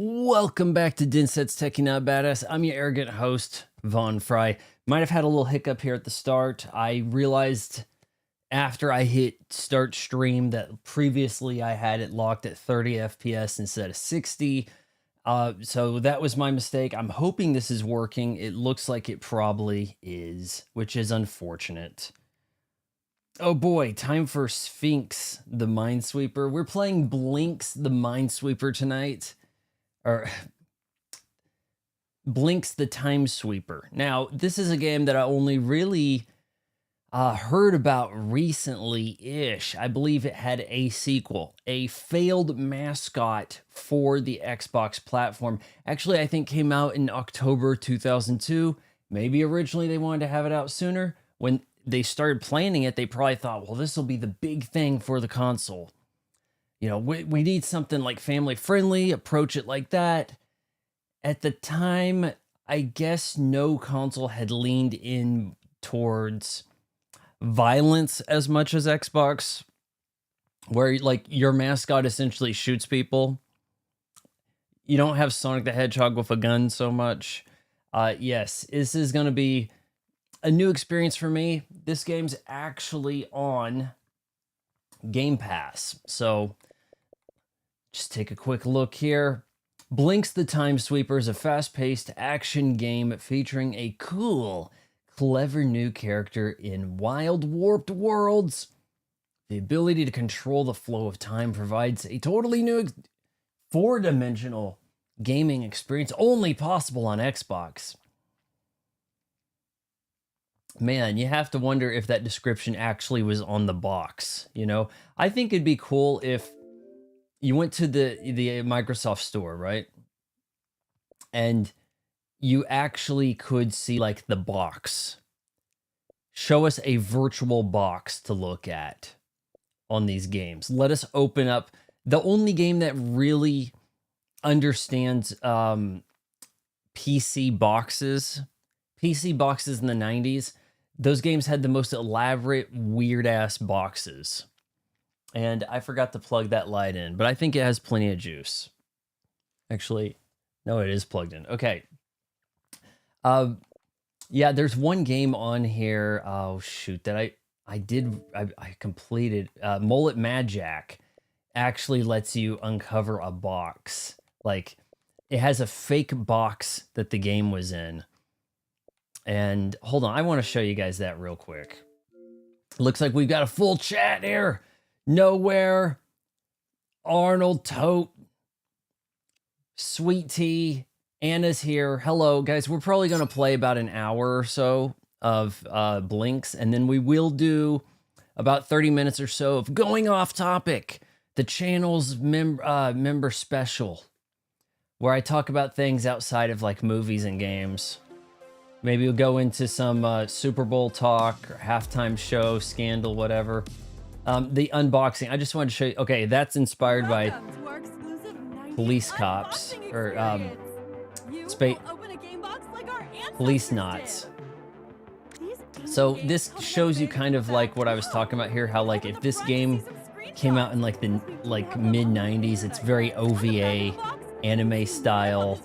Welcome back to Dinset's Techie Not Badass. I'm your arrogant host, Von Fry. Might have had a little hiccup here at the start. I realized after I hit start stream that previously I had it locked at 30 FPS instead of 60. So that was my mistake. I'm hoping this is working. It looks like it probably is, which is unfortunate. Oh boy, time for Sphinx, the Minesweeper. We're playing Blinx, the Minesweeper tonight. Or Blinx, the Time Sweeper. Now, this is a game that I only really heard about recently-ish. I believe it had a sequel, a failed Mascot for the Xbox platform. Actually, I think came out in October 2002. Maybe originally they wanted to have it out sooner. When they started planning it, they probably thought, well, this will be the big thing for the console. You know, we need something like family friendly, approach it like that. At the time, I guess no console had leaned in towards violence as much as Xbox, where like your mascot essentially shoots people. You don't have Sonic the Hedgehog with a gun so much. Yes, this is going to be a new experience for me. This game's actually on Game Pass, so just take a quick look here. Blinx the Time Sweeper is a fast-paced action game featuring a cool, clever new character in wild, warped worlds. The ability to control the flow of time provides a totally new four-dimensional gaming experience only possible on Xbox. Man, you have to wonder if that description actually was on the box, you know? I think it'd be cool if you went to the Microsoft store, right? And you actually could see like the box. Show us a virtual box to look at on these games. Let us open up the only game that really understands PC boxes in the 90s. Those games had the most elaborate, weird-ass boxes. And I forgot to plug that light in, but I think it has plenty of juice. Actually, no, it is plugged in. Okay. Yeah, there's one game on here. Oh, shoot, that I completed. Mullet Mad Jack actually lets you uncover a box. Like, it has a fake box that the game was in. And hold on, I want to show you guys that real quick. Looks like we've got a full chat here. Nowhere, Arnold Tote, Sweet Tea, Anna's here. Hello, guys. We're probably going to play about an hour or so of Blinx, and then we will do about 30 minutes or so of going off topic, the channel's member special, where I talk about things outside of like movies and games. Maybe we'll go into some Super Bowl talk or halftime show, scandal, whatever. The unboxing, I just wanted to show you. Okay, that's inspired by police cops or police knots. So this shows you kind of like what I was talking about here, how like if this game came out in like the mid 90s, it's very OVA anime style.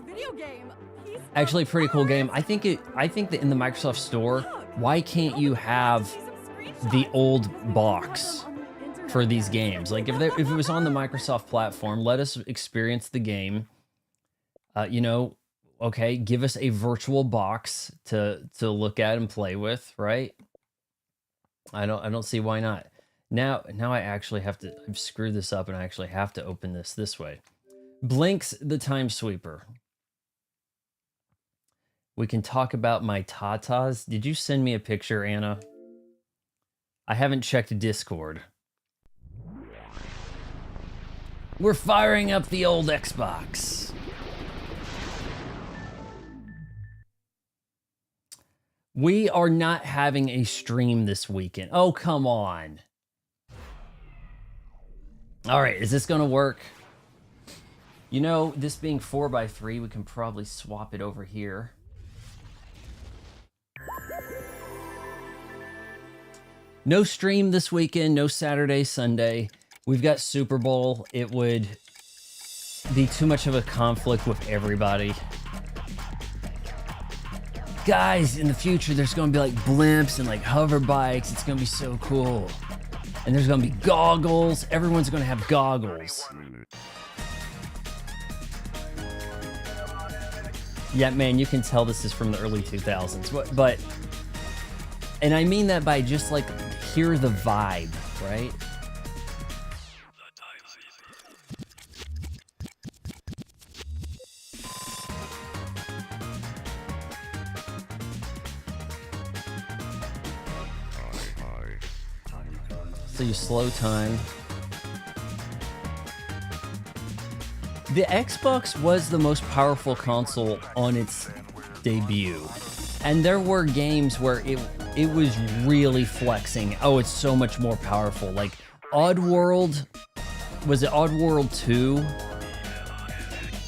Actually, pretty cool game. I think that in the Microsoft Store, why can't you have the old box for these games? Like if it was on the Microsoft platform, let us experience the game. You know, okay, give us a virtual box to look at and play with, right? I don't see why not. Now I actually have to. I've screwed this up, and I actually have to open this way. Blinx the Time Sweeper. We can talk about my tatas. Did you send me a picture, Anna? I haven't checked Discord. We're firing up the old Xbox. We are not having a stream this weekend. Oh, come on. All right, is this going to work? You know, this being 4x3, we can probably swap it over here. No stream this weekend, no Saturday, Sunday. We've got Super Bowl. It would be too much of a conflict with everybody. Guys, in the future, there's gonna be like blimps and like hover bikes. It's gonna be so cool. And there's gonna be goggles. Everyone's gonna have goggles. Yeah, man, you can tell this is from the early 2000s. But and I mean that by just like, hear the vibe, right? So you slow time. The Xbox was the most powerful console on its debut. And there were games where it was really flexing. Oh, it's so much more powerful. Like Oddworld, was it Oddworld 2?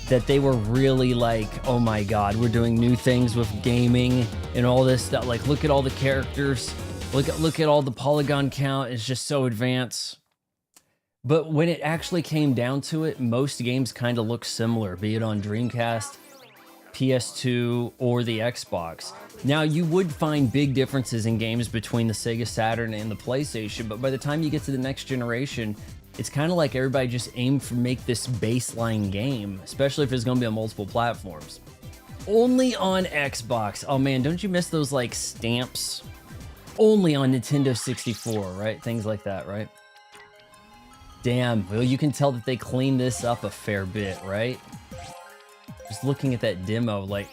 That they were really like, oh my god, we're doing new things with gaming and all this stuff. Like, look at all the characters. Look at all the polygon count. It's just so advanced. But when it actually came down to it, most games kind of look similar, be it on Dreamcast, PS2, or the Xbox. Now, you would find big differences in games between the Sega Saturn and the PlayStation, but by the time you get to the next generation, it's kind of like everybody just aimed for make this baseline game, especially if it's going to be on multiple platforms. Only on Xbox. Oh man, don't you miss those like stamps? Only on Nintendo 64, right? Things like that, right? Damn, well, you can tell that they cleaned this up a fair bit, right? Just looking at that demo, like,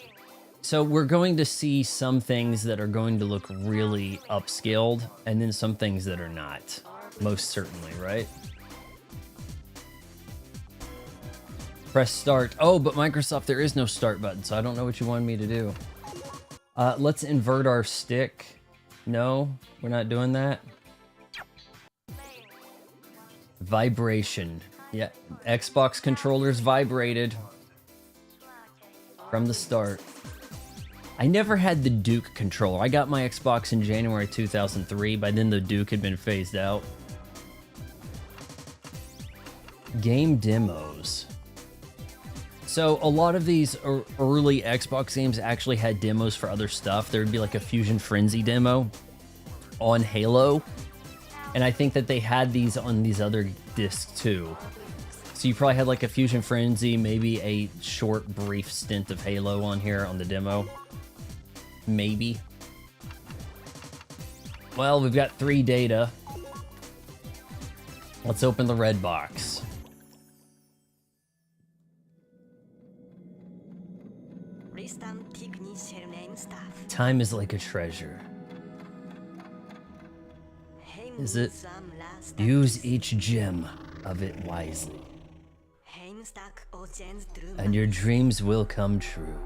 so we're going to see some things that are going to look really upscaled, and then some things that are not, most certainly, right? Press start. Oh, but Microsoft, there is no start button, so I don't know what you wanted me to do. Let's invert our stick. No, we're not doing that. Vibration. Yeah, Xbox controllers vibrated from the start. I never had the Duke controller. I got my Xbox in January 2003. By then the Duke had been phased out. Game demos. So a lot of these early Xbox games actually had demos for other stuff. There would be like a Fusion Frenzy demo on Halo. And I think that they had these on these other discs too. So you probably had like a Fusion Frenzy, maybe a short, brief stint of Halo on here on the demo. Maybe. Well, we've got 3 data. Let's open the red box. Time is like a treasure. Is it? Use each gem of it wisely, and your dreams will come true.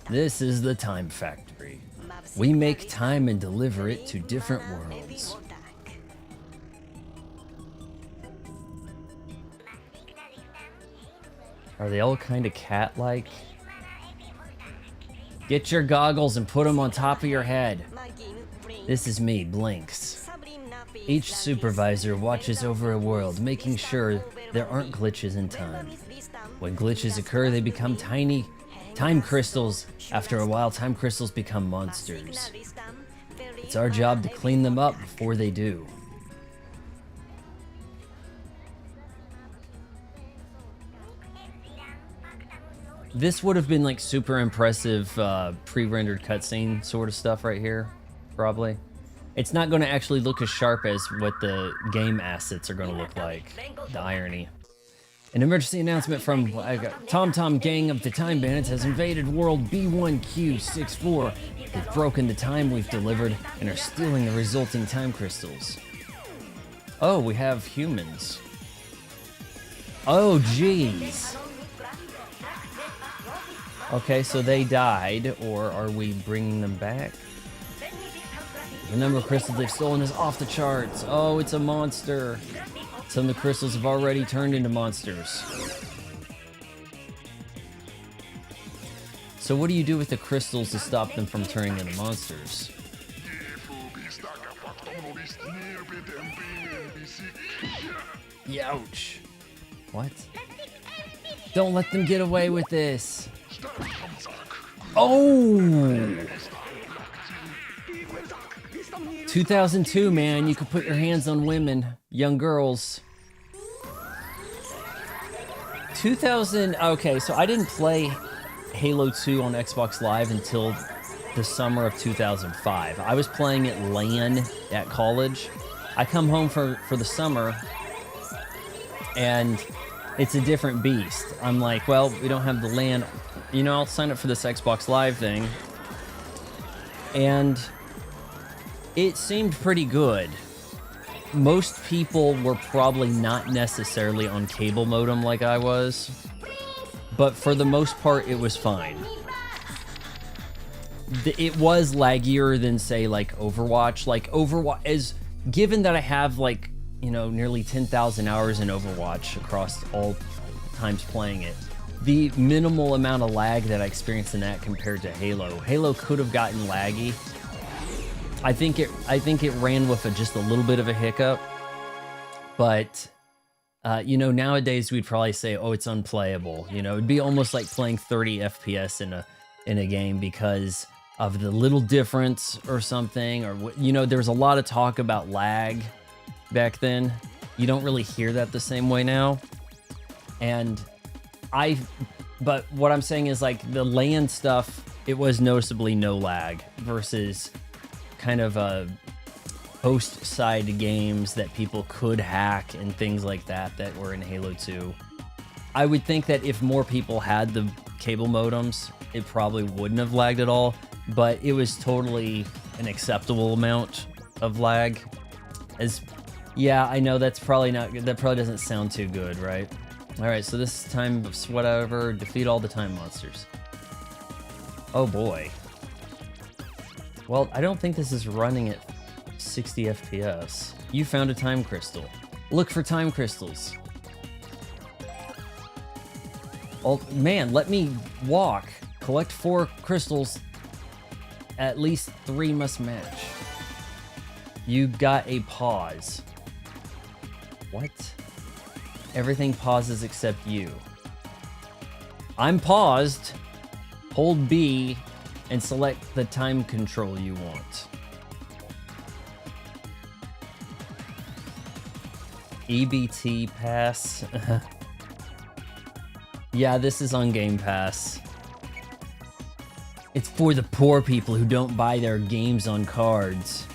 This is the Time Factory. We make time and deliver it to different worlds. Are they all kind of cat-like? Get your goggles and put them on top of your head. This is me, Blinx. Each supervisor watches over a world, making sure there aren't glitches in time. When glitches occur, they become tiny time crystals. After a while, time crystals become monsters. It's our job to clean them up before they do. This would have been like super impressive pre-rendered cutscene sort of stuff right here, probably. It's not going to actually look as sharp as what the game assets are going to look like. The irony. An emergency announcement from TomTom Gang of the Time Bandits has invaded world B1Q64. They've broken the time we've delivered and are stealing the resulting time crystals. Oh, we have humans. Oh, jeez. Okay, so they died, or are we bringing them back? The number of crystals they've stolen is off the charts. Oh, it's a monster. Some of the crystals have already turned into monsters. So what do you do with the crystals to stop them from turning into monsters? Ouch. What? Don't let them get away with this. Oh! 2002, man. You could put your hands on women, young girls. 2000, okay, so I didn't play Halo 2 on Xbox Live until the summer of 2005. I was playing at LAN at college. I come home for the summer, and it's a different beast. I'm like, well, we don't have the LAN. You know, I'll sign up for this Xbox Live thing. And it seemed pretty good. Most people were probably not necessarily on cable modem like I was, but for the most part, it was fine. It was laggier than, say, like Overwatch. Like Overwatch is, given that I have like, you know, nearly 10,000 hours in Overwatch across all times playing it, the minimal amount of lag that I experienced in that compared to Halo could have gotten laggy. I think it ran with just a little bit of a hiccup, but you know, nowadays we'd probably say, oh, it's unplayable. You know, it'd be almost like playing 30 FPS in a game because of the little difference or something, or you know, there was a lot of talk about lag back then. You don't really hear that the same way now. And but what I'm saying is, like, the LAN stuff, it was noticeably no lag versus kind of a host side games that people could hack and things like that were in Halo 2. I would think that if more people had the cable modems, it probably wouldn't have lagged at all, but it was totally an acceptable amount of lag. Yeah, I know that probably doesn't sound too good, right? All right, so this time, whatever, defeat all the time monsters. Oh boy. Well, I don't think this is running at 60 FPS. You found a time crystal. Look for time crystals. Oh man, let me walk. Collect 4 crystals. At least 3 must match. You got a pause. What? Everything pauses except you. I'm paused. Hold B and select the time control you want. EBT Pass. Yeah, this is on Game Pass. It's for the poor people who don't buy their games on cards.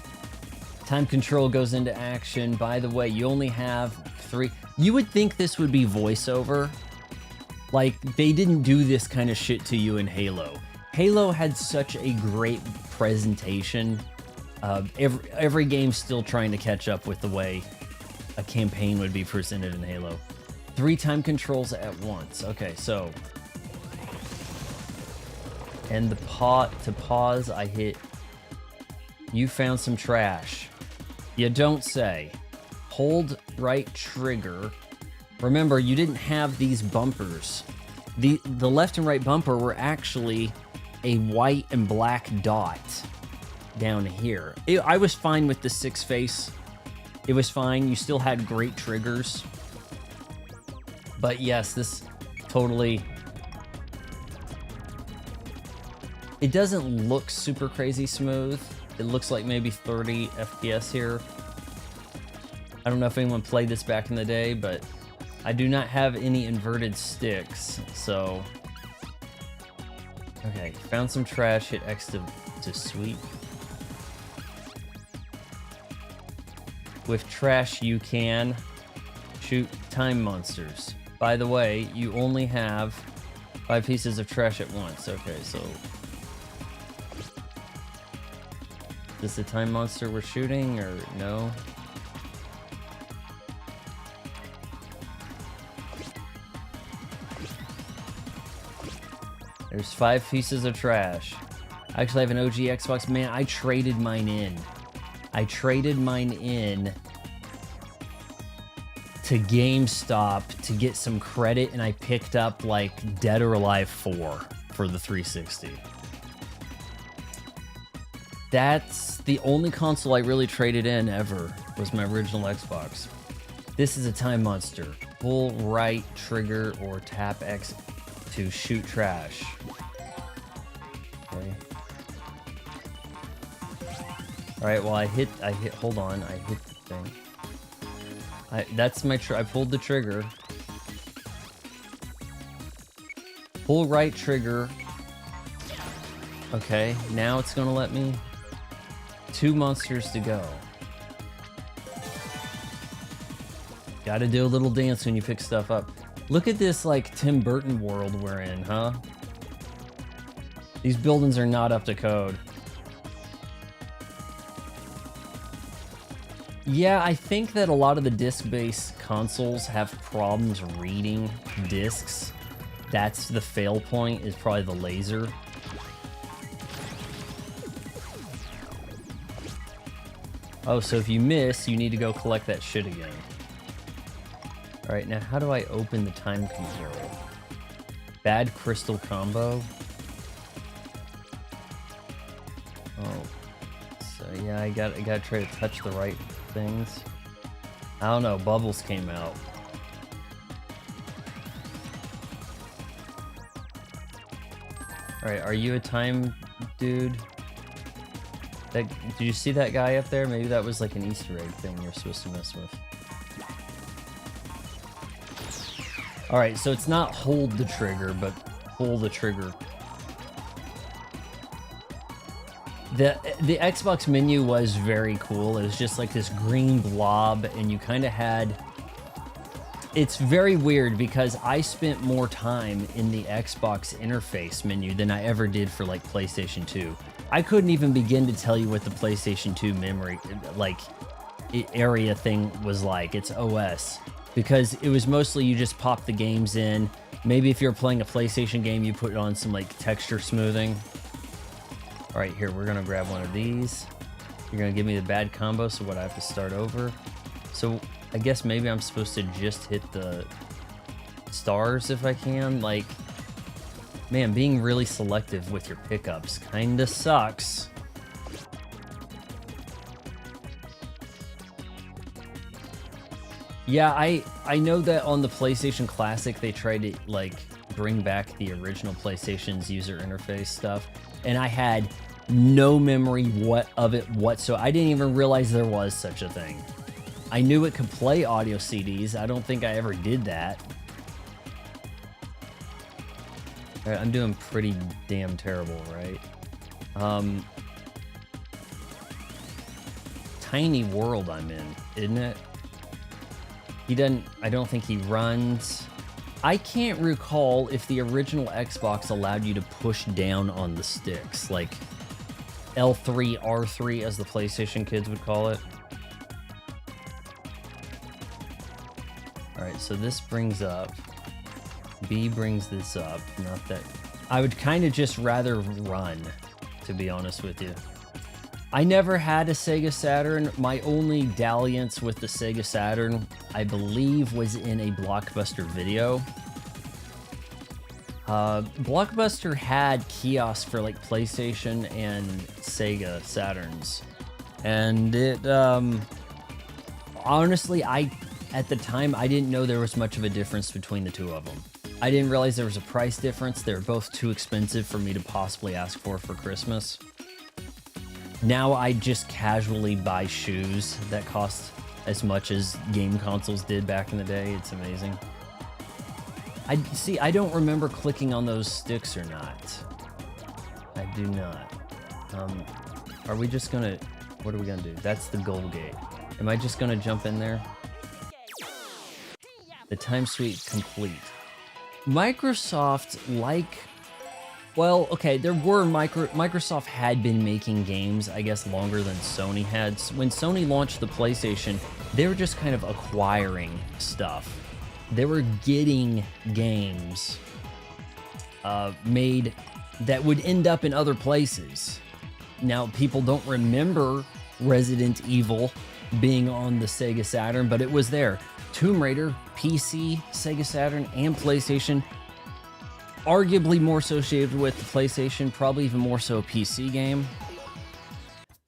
Time control goes into action. By the way, you only have 3. You would think this would be voiceover. Like, they didn't do this kind of shit to you in Halo. Halo had such a great presentation. Every game's still trying to catch up with the way a campaign would be presented in Halo. 3 time controls at once. Okay, so... And to pause, I hit... You found some trash. You don't say. Hold right trigger. Remember, you didn't have these bumpers. The left and right bumper were actually a white and black dot down here. I was fine with the 6 face. It was fine. You still had great triggers. But yes, this totally... It doesn't look super crazy smooth. It looks like maybe 30 FPS here. I don't know if anyone played this back in the day, but I do not have any inverted sticks, so... Okay, found some trash, hit X to sweep. With trash, you can shoot time monsters. By the way, you only have 5 pieces of trash at once. Okay, so... Is this the time monster we're shooting, or no? There's 5 pieces of trash. I actually have an OG Xbox. Man, I traded mine in. I traded mine in to GameStop to get some credit, and I picked up, like, Dead or Alive 4 for the 360. That's the only console I really traded in ever, was my original Xbox. This is a time monster. Pull right trigger or tap X to shoot trash. Okay. Alright, well I hit, hold on, I hit the thing. That's my, I pulled the trigger. Pull right trigger. Okay, now it's gonna let me. 2 monsters to go. Gotta do a little dance when you pick stuff up. Look at this, like, Tim Burton world we're in, huh? These buildings are not up to code. Yeah, I think that a lot of the disc-based consoles have problems reading discs. That's the fail point, is probably the laser. Oh, so if you miss, you need to go collect that shit again. Alright, now how do I open the time control? Bad crystal combo? Oh. So yeah, I gotta try to touch the right things. I don't know, bubbles came out. Alright, are you a time dude? Did you see that guy up there? Maybe that was like an Easter egg thing you're supposed to mess with. Alright, so it's not hold the trigger, but pull the trigger. The Xbox menu was very cool. It was just like this green blob, and you kind of had... It's very weird because I spent more time in the Xbox interface menu than I ever did for like PlayStation 2. I couldn't even begin to tell you what the PlayStation 2 memory, like, area thing was like. It's OS. Because it was mostly you just pop the games in. Maybe if you're playing a PlayStation game, you put on some like texture smoothing. All right, here, we're gonna grab one of these. You're gonna give me the bad combo, so what, I have to start over? So I guess maybe I'm supposed to just hit the stars if I can. Like, man, being really selective with your pickups kinda sucks. Yeah, I know that on the PlayStation Classic, they tried to, like, bring back the original PlayStation's user interface stuff, and I had no memory of it whatsoever. I didn't even realize there was such a thing. I knew it could play audio CDs. I don't think I ever did that. All right, I'm doing pretty damn terrible, right? Tiny world I'm in, isn't it? He doesn't, I don't think he runs. I can't recall if the original Xbox allowed you to push down on the sticks, like L3, R3 as the PlayStation kids would call it. All right, so this brings up, B brings this up, not that. I would kind of just rather run, to be honest with you. I never had a Sega Saturn. My only dalliance with the Sega Saturn, I believe, was in a Blockbuster video. Blockbuster had kiosks for like PlayStation and Sega Saturns. And it, honestly, at the time, I didn't know there was much of a difference between the two of them. I didn't realize there was a price difference. They were both too expensive for me to possibly ask for Christmas. Now I just casually buy shoes that cost as much as game consoles did back in the day. It's amazing. I don't remember clicking on those sticks or not. I do not. Are we just gonna, what are we gonna do? That's the goal gate. Am I just gonna jump in there? The time suite complete. Microsoft, like, well, okay, there were Microsoft had been making games, I guess, longer than Sony had. When Sony launched the PlayStation, they were just kind of acquiring stuff. They were getting games made that would end up in other places. Now, people don't remember Resident Evil being on the Sega Saturn, but it was there. Tomb Raider, PC, Sega Saturn, and PlayStation. Arguably more associated with the PlayStation, probably even more so a PC game.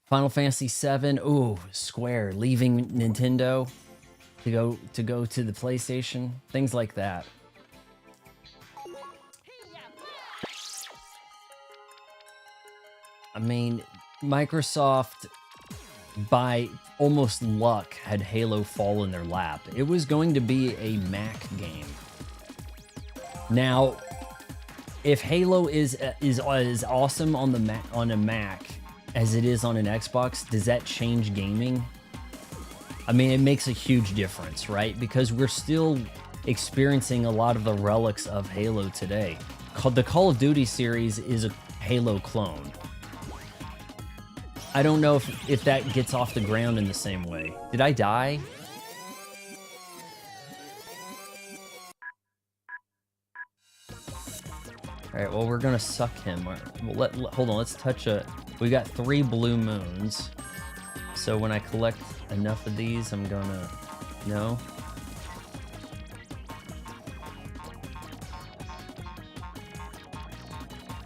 Final Fantasy VII, ooh, Square leaving Nintendo. to go to the PlayStation, things like that. I mean, Microsoft, by almost luck, had Halo fall in their lap. It was going to be a Mac game. Now, if Halo is as awesome on a Mac as it is on an Xbox, does that change gaming? I mean, it makes a huge difference, right? Because we're still experiencing a lot of the relics of Halo today. The Call of Duty series is a Halo clone. I don't know if that gets off the ground in the same way. Did I die? All right, well, we're gonna suck him. Well, hold on, let's touch we got 3 blue moons. So when I collect enough of these, I'm gonna, no?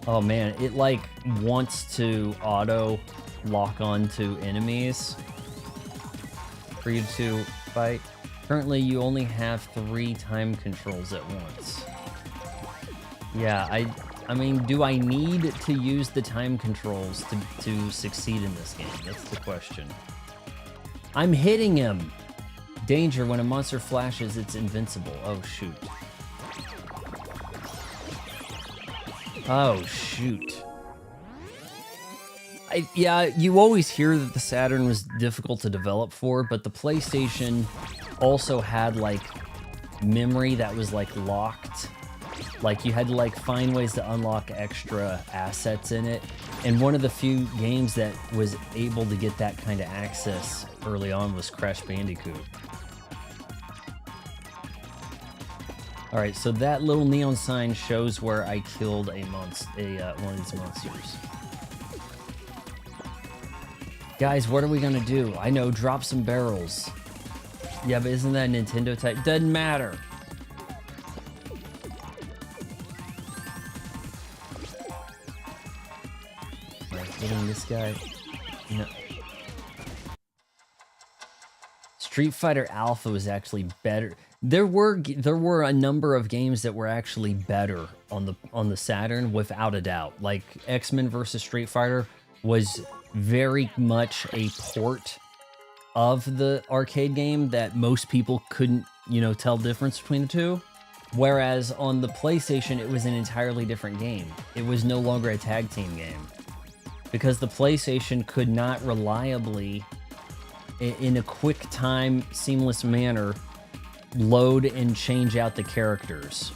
Oh man, it like wants to auto lock onto enemies for you to fight. Currently, you only have 3 time controls at once. Yeah, I mean, do I need to use the time controls to succeed in this game? That's the question. I'm hitting him! Danger, when a monster flashes, it's invincible. Oh, shoot. Oh, shoot. Yeah, you always hear that the Saturn was difficult to develop for, but the PlayStation also had, like, memory that was, like, locked. Like, you had to, like, find ways to unlock extra assets in it. And one of the few games that was able to get that kind of access early on was Crash Bandicoot. Alright, so that little neon sign shows where I killed one of these monsters. Guys, what are we gonna do? I know, drop some barrels. Yeah, but isn't that Nintendo type? Doesn't matter. Alright, getting this guy. No. Street Fighter Alpha was actually better. There were a number of games that were actually better on the Saturn, without a doubt. Like X-Men vs. Street Fighter was very much a port of the arcade game that most people couldn't, you know, tell the difference between the two. Whereas on the PlayStation, it was an entirely different game. It was no longer a tag team game. Because the PlayStation could not reliably, in a quick time, seamless manner, load and change out the characters.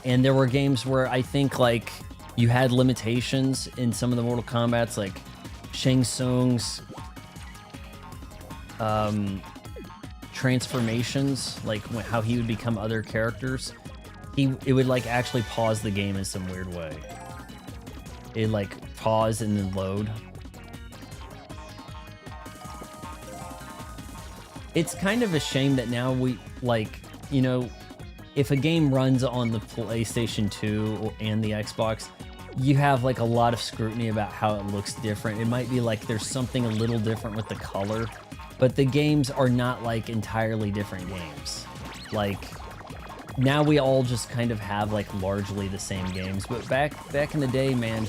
And there were games where I think, like, you had limitations in some of the Mortal Kombats, like Shang Tsung's transformations, like how he would become other characters. It would like actually pause the game in some weird way. It like pause and then load. It's kind of a shame that now we, like, you know, if a game runs on the PlayStation 2 and the Xbox, you have like a lot of scrutiny about how it looks different. It might be like there's something a little different with the color, but the games are not like entirely different games. Like, now we all just kind of have like largely the same games, but back in the day, man,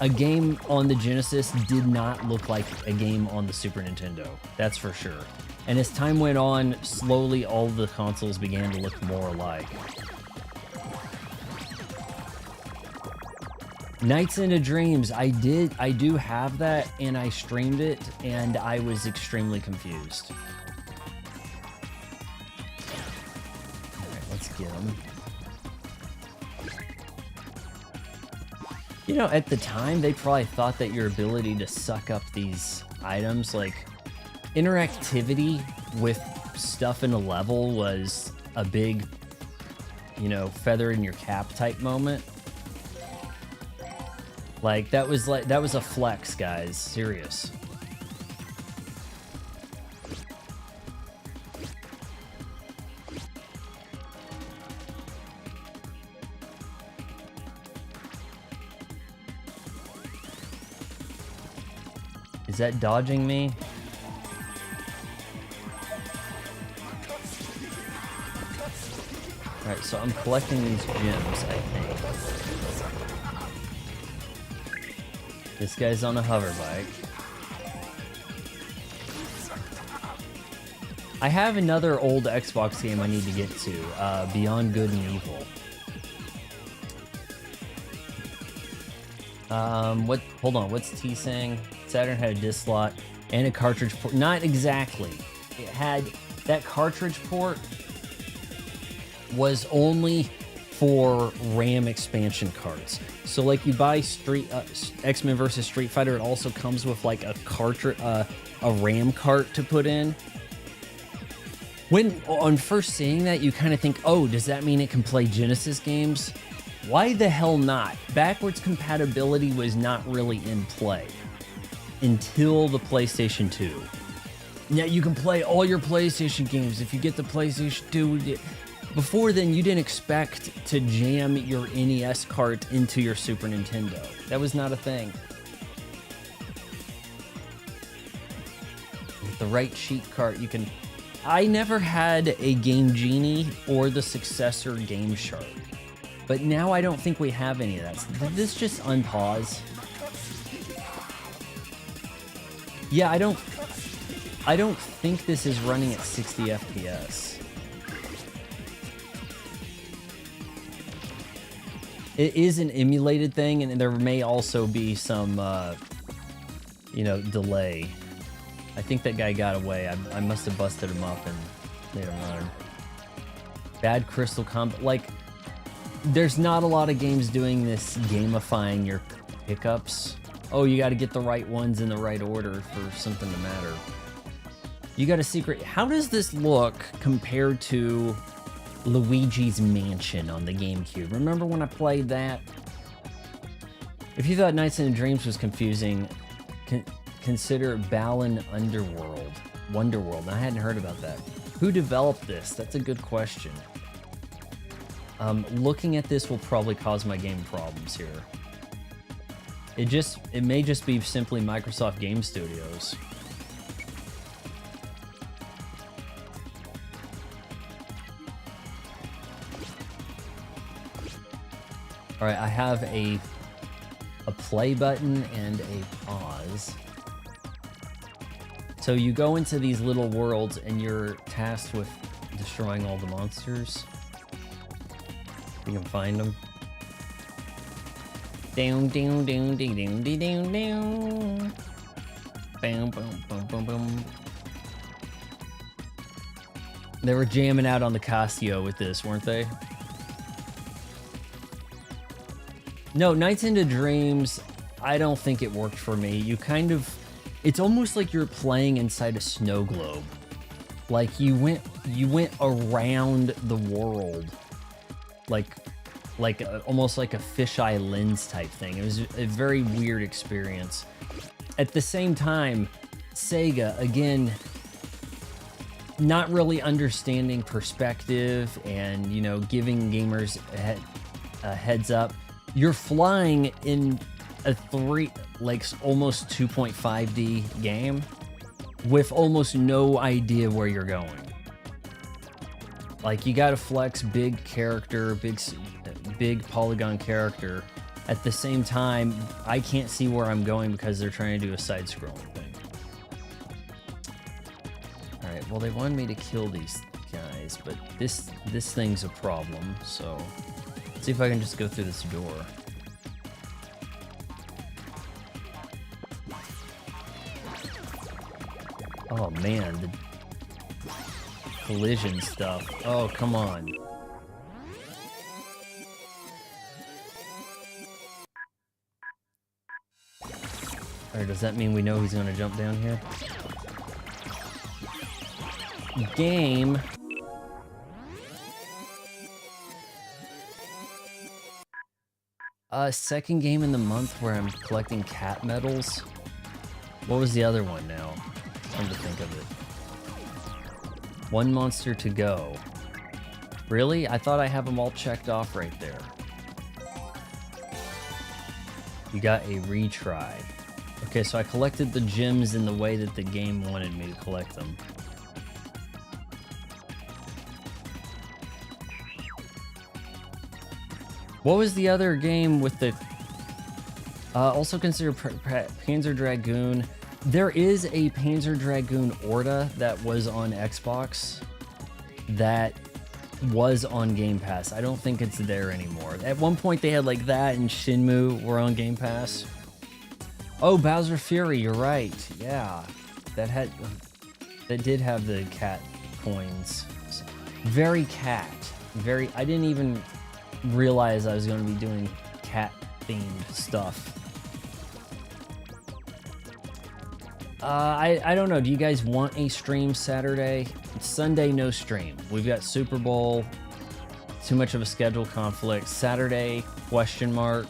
a game on the Genesis did not look like a game on the Super Nintendo. That's for sure. And as time went on, slowly all the consoles began to look more alike. Nights into Dreams, I do have that, and I streamed it, and I was extremely confused. Alright, let's get him. You know, at the time, they probably thought that your ability to suck up these items, like, interactivity with stuff in a level was a big, you know, feather in your cap type moment. Like, that was a flex, guys. Serious. Is that dodging me? Alright, so I'm collecting these gems, I think. This guy's on a hover bike. I have another old Xbox game I need to get to, Beyond Good and Evil. Hold on, what's T saying? Saturn had a disc slot and a cartridge port. Not exactly. It had, that cartridge port was only for RAM expansion cards. So like you buy X-Men vs. Street Fighter, it also comes with like a cartridge, a RAM cart to put in. When on first seeing that, you kind of think, oh, does that mean it can play Genesis games? Why the hell not? Backwards compatibility was not really in play until the PlayStation 2. Now you can play all your PlayStation games if you get the PlayStation 2. Before then, you didn't expect to jam your NES cart into your Super Nintendo. That was not a thing. With the right cheat cart, you can... I never had a Game Genie or the successor Game Shark. But now I don't think we have any of that. Did this just unpause? Yeah, I don't think this is running at 60 FPS. It is an emulated thing, and there may also be some, you know, delay. I think that guy got away. I must have busted him up and made him run. Bad Crystal Combat. Like, there's not a lot of games doing this, gamifying your pickups. Oh, you got to get the right ones in the right order for something to matter. You got a secret. How does this look compared to Luigi's Mansion on the GameCube? Remember when I played that? If you thought Nights into Dreams was confusing, consider Balan Wonderworld. I hadn't heard about that. Who developed this? That's a good question. Looking at this will probably cause my game problems here. It may just be simply Microsoft Game Studios. All right, I have a play button and a pause. So you go into these little worlds and you're tasked with destroying all the monsters. You can find them. Down, down, down, down, down, down, down. Bam, boom, boom, boom, boom. They were jamming out on the Casio with this, weren't they? No, Nights into Dreams, I don't think it worked for me. You kind of... It's almost like you're playing inside a snow globe. Like you went around the world. Almost like a fisheye lens type thing. It was a very weird experience. At the same time, Sega, again, not really understanding perspective and, you know, giving gamers a heads up. You're flying in a almost 2.5D game with almost no idea where you're going. Like, you gotta flex big character, big polygon character. At the same time, I can't see where I'm going because they're trying to do a side-scrolling thing. Alright, well, they wanted me to kill these guys, but this thing's a problem, so... Let's see if I can just go through this door. Oh man, the collision stuff. Oh, come on. Alright, does that mean we know he's gonna jump down here? Game. Second game in the month where I'm collecting cat medals. What was the other one now? Come to think of it. One monster to go. Really? I thought I have them all checked off right there. You got a retry. Okay, so I collected the gems in the way that the game wanted me to collect them. What was the other game with the... also consider Panzer Dragoon. There is a Panzer Dragoon Orta that was on Xbox that was on Game Pass. I don't think it's there anymore. At one point they had like that and Shenmue were on Game Pass. Oh, Bowser Fury, you're right. Yeah, that did have the cat coins. Very cat. Very, I didn't even realize I was going to be doing cat themed stuff. I don't know. Do you guys want a stream Saturday? It's Sunday, no stream. We've got Super Bowl. Too much of a schedule conflict. Saturday, question mark.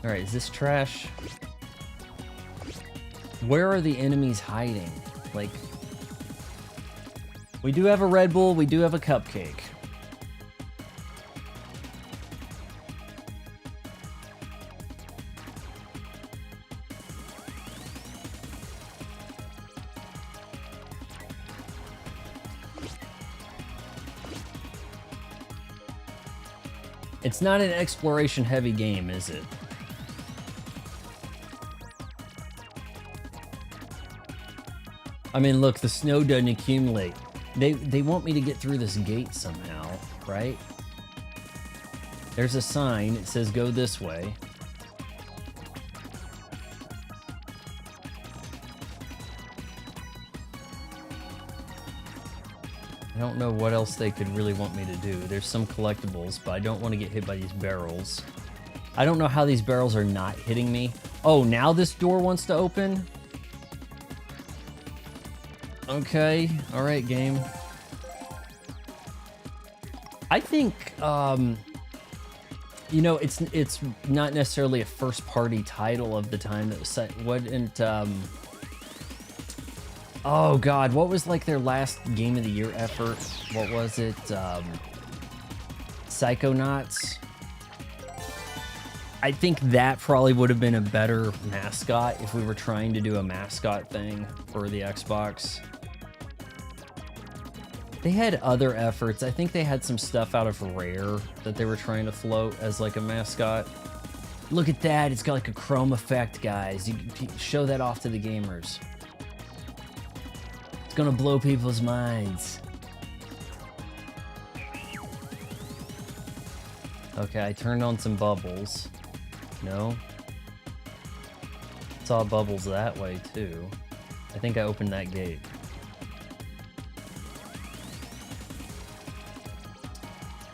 All right, is this trash? Where are the enemies hiding? Like, we do have a Red Bull. We do have a cupcake. It's not an exploration-heavy game, is it? I mean, look, the snow doesn't accumulate. They want me to get through this gate somehow, right? There's a sign. It says go this way. I don't know what else they could really want me to do. There's some collectibles, but I don't want to get hit by these barrels. I don't know how these barrels are not hitting me. Oh, now this door wants to open? Okay, all right, game. I think, you know, it's not necessarily a first-party title of the time that was set. Oh God, what was like their last Game of the Year effort? What was it? Psychonauts. I think that probably would have been a better mascot if we were trying to do a mascot thing for the Xbox. They had other efforts. I think they had some stuff out of Rare that they were trying to float as like a mascot. Look at that, it's got like a chrome effect, guys. You show that off to the gamers. It's gonna blow people's minds. Okay, I turned on some bubbles. No? Saw bubbles that way too. I think I opened that gate.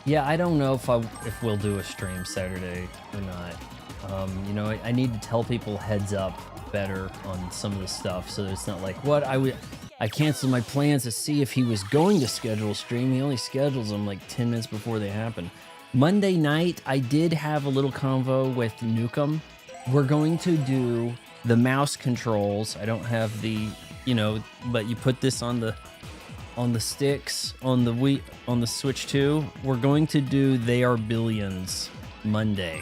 Yeah, I don't know if we'll do a stream Saturday or not. You know, I need to tell people heads up better on some of the stuff, so it's not like, what, I canceled my plans to see if he was going to schedule a stream. He only schedules them like 10 minutes before they happen. Monday night, I did have a little convo with Nukem. We're going to do the mouse controls. I don't have the, you know, but you put this on the sticks, on the Wii, on the Switch 2. We're going to do They Are Billions Monday.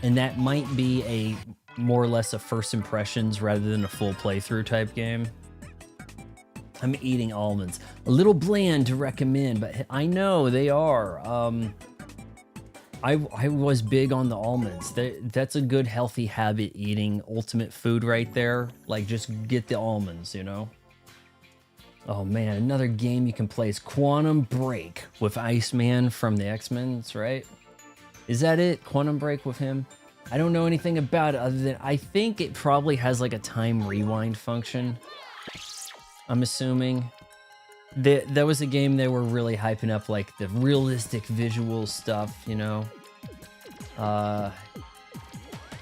And that might be a more or less a first impressions rather than a full playthrough type game. I'm eating almonds. A little bland to recommend, but I know they are. I was big on the almonds. That's a good healthy habit eating ultimate food right there. Like, just get the almonds, you know? Oh man, another game you can play is Quantum Break with Iceman from the X-Men, that's right. Is that it? Quantum Break with him? I don't know anything about it other than I think it probably has like a time rewind function. I'm assuming. That was a game they were really hyping up, like the realistic visual stuff, you know?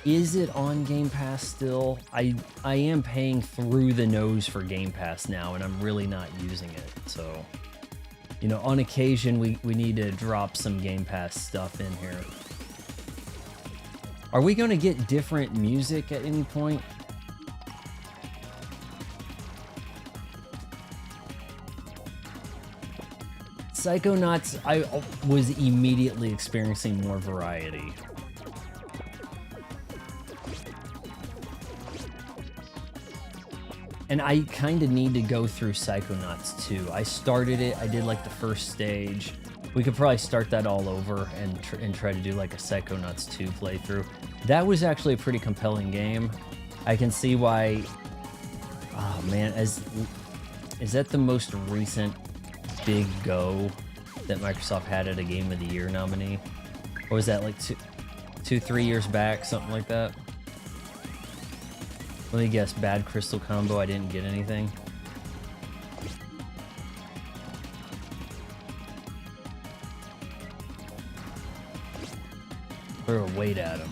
Is it on Game Pass still? I am paying through the nose for Game Pass now, and I'm really not using it. So, you know, on occasion, we need to drop some Game Pass stuff in here. Are we going to get different music at any point? Psychonauts, I was immediately experiencing more variety. And I kind of need to go through Psychonauts 2. I started it, I did like the first stage. We could probably start that all over and try to do like a Psychonauts 2 playthrough. That was actually a pretty compelling game. I can see why, oh man, is that the most recent big go that Microsoft had at a Game of the Year nominee? Or was that like 3 years back, something like that? Let me guess, bad crystal combo, I didn't get anything. Throw a weight at him.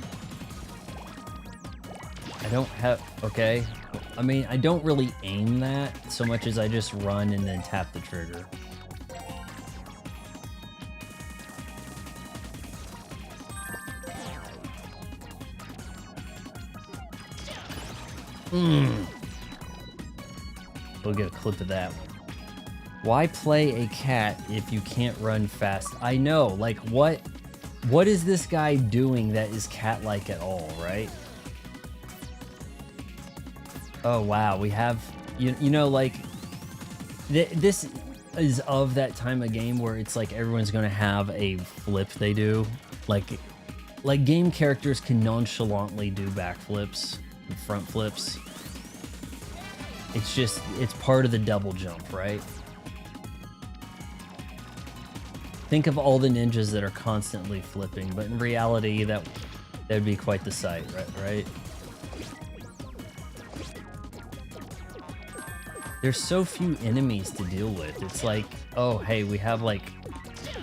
I don't have, okay. I mean, I don't really aim that so much as I just run and then tap the trigger. We'll get a clip of that one. Why play a cat if you can't run fast? I know, like what is this guy doing that is cat-like at all, right? Oh wow, we have, you know, like, this is of that time of game where it's like everyone's gonna have a flip they do. Like game characters can nonchalantly do backflips and front flips. It's just, it's part of the double jump, right? Think of all the ninjas that are constantly flipping, but in reality, that would be quite the sight, right? There's so few enemies to deal with. It's like, oh, hey, we have like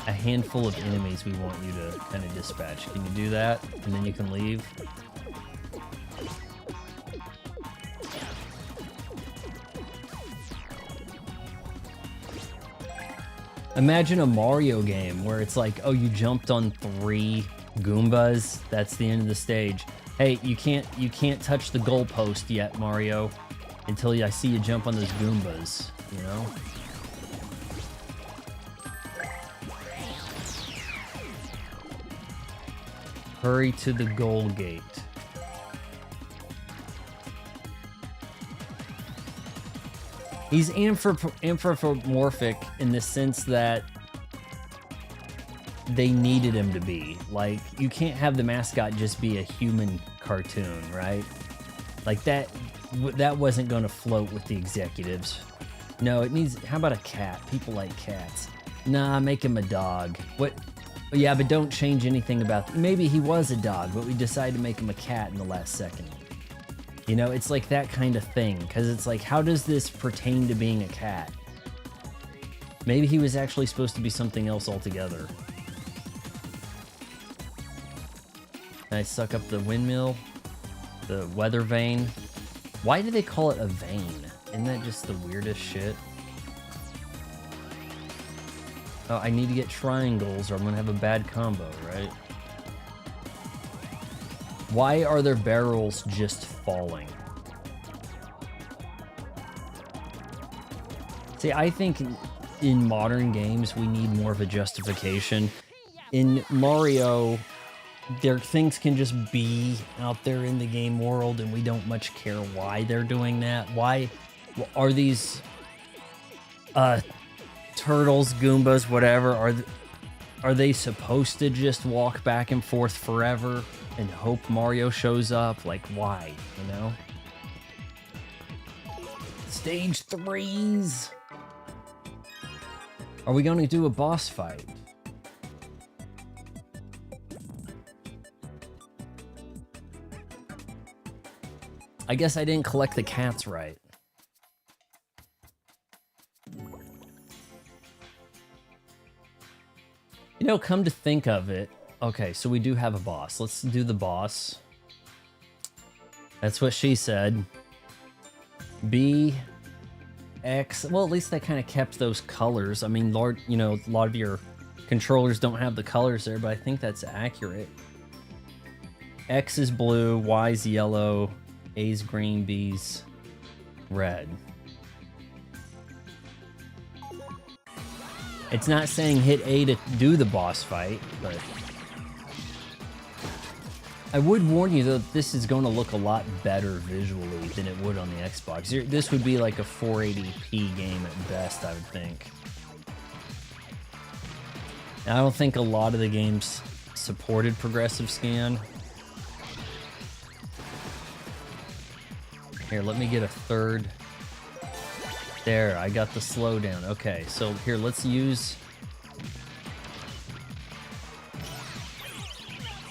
a handful of enemies we want you to kind of dispatch. Can you do that? And then you can leave. Imagine a Mario game where it's like, oh, you jumped on 3 Goombas. That's the end of the stage. Hey, you can't touch the goalpost yet, Mario, until I see you jump on those Goombas, you know? Hurry to the goal gate. He's anthropomorphic in the sense that they needed him to be. Like, you can't have the mascot just be a human cartoon, right? Like, that wasn't going to float with the executives. No, it needs, how about a cat? People like cats. Nah, make him a dog. What? Yeah, but don't change anything about, maybe he was a dog, but we decided to make him a cat in the last second. You know, it's like that kind of thing, because it's like, how does this pertain to being a cat? Maybe he was actually supposed to be something else altogether. Can I suck up the windmill? The weather vane? Why do they call it a vein? Isn't that just the weirdest shit? Oh, I need to get triangles or I'm gonna have a bad combo, right? Why are their barrels just falling? See, I think in modern games, we need more of a justification. In Mario, things can just be out there in the game world and we don't much care why they're doing that. Why are these turtles, Goombas, whatever, are they supposed to just walk back and forth forever and hope Mario shows up? Like, why, you know? Stage 3s. Are we going to do a boss fight? I guess I didn't collect the cats right. You know, come to think of it, okay, so we do have a boss. Let's do the boss. That's what she said. B, X, well, at least they kind of kept those colors. I mean, you know, a lot of your controllers don't have the colors there, but I think that's accurate. X is blue, Y's yellow, A's green, B's red. It's not saying hit A to do the boss fight, but I would warn you, though, this is going to look a lot better visually than it would on the Xbox. This would be like a 480p game at best, I would think. I don't think a lot of the games supported progressive scan. Here, let me get a third. There, I got the slowdown. Okay, so here, let's use...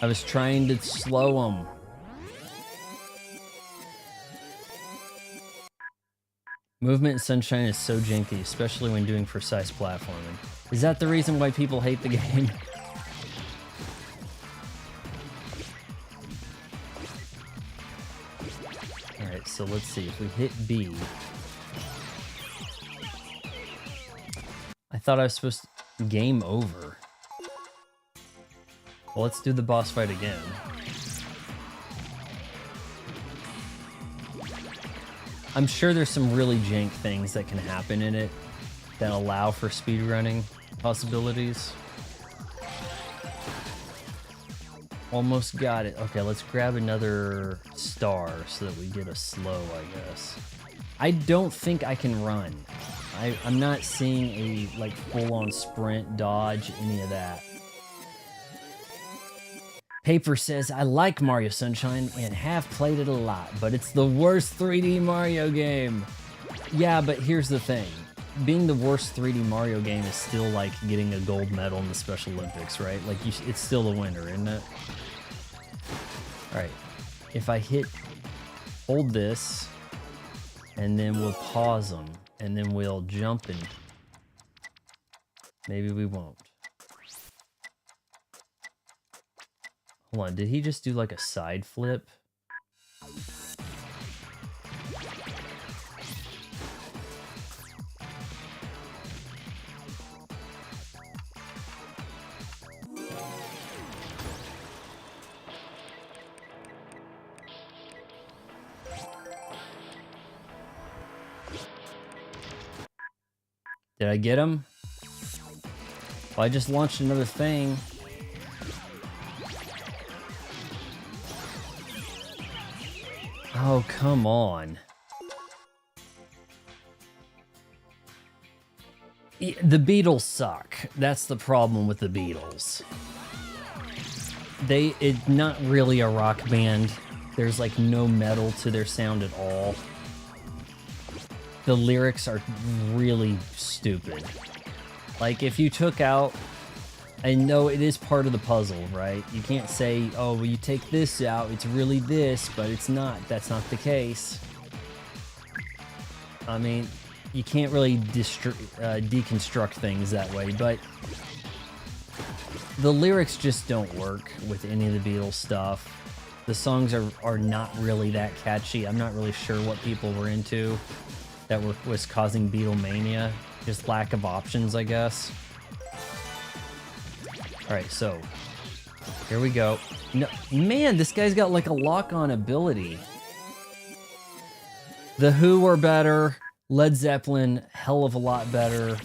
I was trying to slow them. Movement in Sunshine is so janky, especially when doing precise platforming. Is that the reason why people hate the game? Alright, so let's see. If we hit B... I thought I was supposed to... Game over. Well, let's do the boss fight again. I'm sure there's some really jank things that can happen in it that allow for speedrunning possibilities. Almost got it. Okay, let's grab another star so that we get a slow, I guess. I don't think I can run. I'm not seeing a like full-on sprint, dodge, any of that. Paper says, I like Mario Sunshine and have played it a lot, but it's the worst 3D Mario game. Yeah, but here's the thing. Being the worst 3D Mario game is still like getting a gold medal in the Special Olympics, right? Like, it's still a winner, isn't it? Alright, if I hold this, and then we'll pause them, and then we'll jump and maybe we won't. Hold on, did he just do like a side flip? Did I get him? Well, I just launched another thing. Oh, come on. The Beatles suck. That's the problem with the Beatles. It's not really a rock band. There's like no metal to their sound at all. The lyrics are really stupid. Like, if you took out... I know it is part of the puzzle, right? You can't say, oh, well, you take this out, it's really this, but it's not. That's not the case. I mean, you can't really deconstruct things that way, but the lyrics just don't work with any of the Beatles stuff. The songs are not really that catchy. I'm not really sure what people were into that was causing Beatlemania. Just lack of options, I guess. Alright, so here we go. No, man, this guy's got like a lock-on ability. The Who are better. Led Zeppelin, hell of a lot better.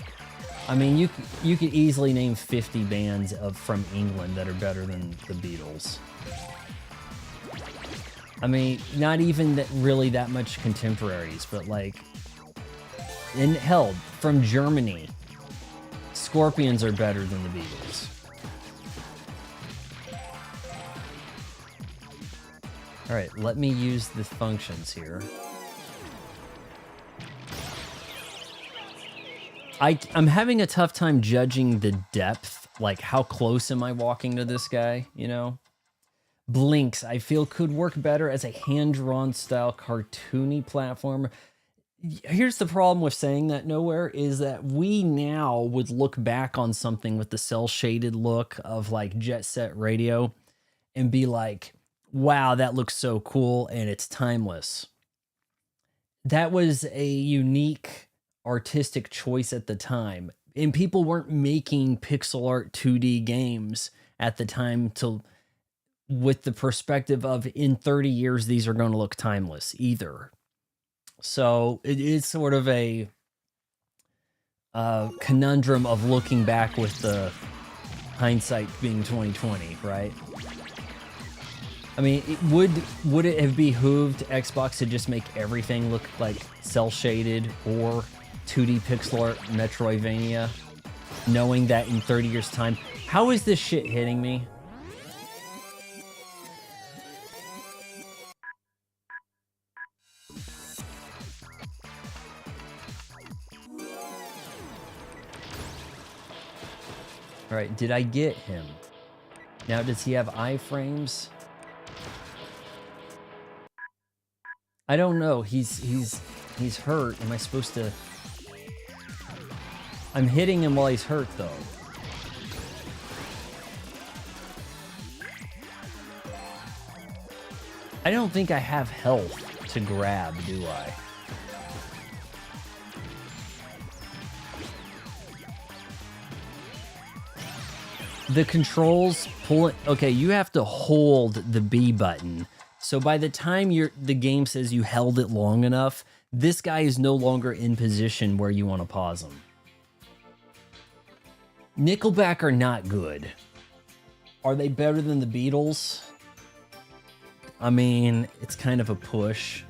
I mean, you could easily name 50 bands from England that are better than the Beatles. I mean, not even really that much contemporaries, but like, and hell, from Germany, Scorpions are better than the Beatles. All right, let me use the functions here. I'm having a tough time judging the depth, like how close am I walking to this guy, you know? Blinx, I feel could work better as a hand-drawn style cartoony platformer. Here's the problem with saying that, Nowhere, is that we now would look back on something with the cel-shaded look of like Jet Set Radio and be like, wow, that looks so cool and it's timeless. That was a unique artistic choice at the time, and people weren't making pixel art 2D games at the time with the perspective of in 30 years these are going to look timeless either. So it is sort of a conundrum of looking back with the hindsight being 2020, right? I mean, would it have behooved Xbox to just make everything look like cel-shaded or 2D pixel art Metroidvania, knowing that in 30 years' time? How is this shit hitting me? All right, did I get him? Now, does he have iframes? I don't know. He's hurt. Am I supposed to? I'm hitting him while he's hurt, though. I don't think I have health to grab, do I? The controls pull it. Okay, you have to hold the B button. So by the time the game says you held it long enough, this guy is no longer in position where you want to pause him. Nickelback are not good. Are they better than the Beatles? I mean, it's kind of a push.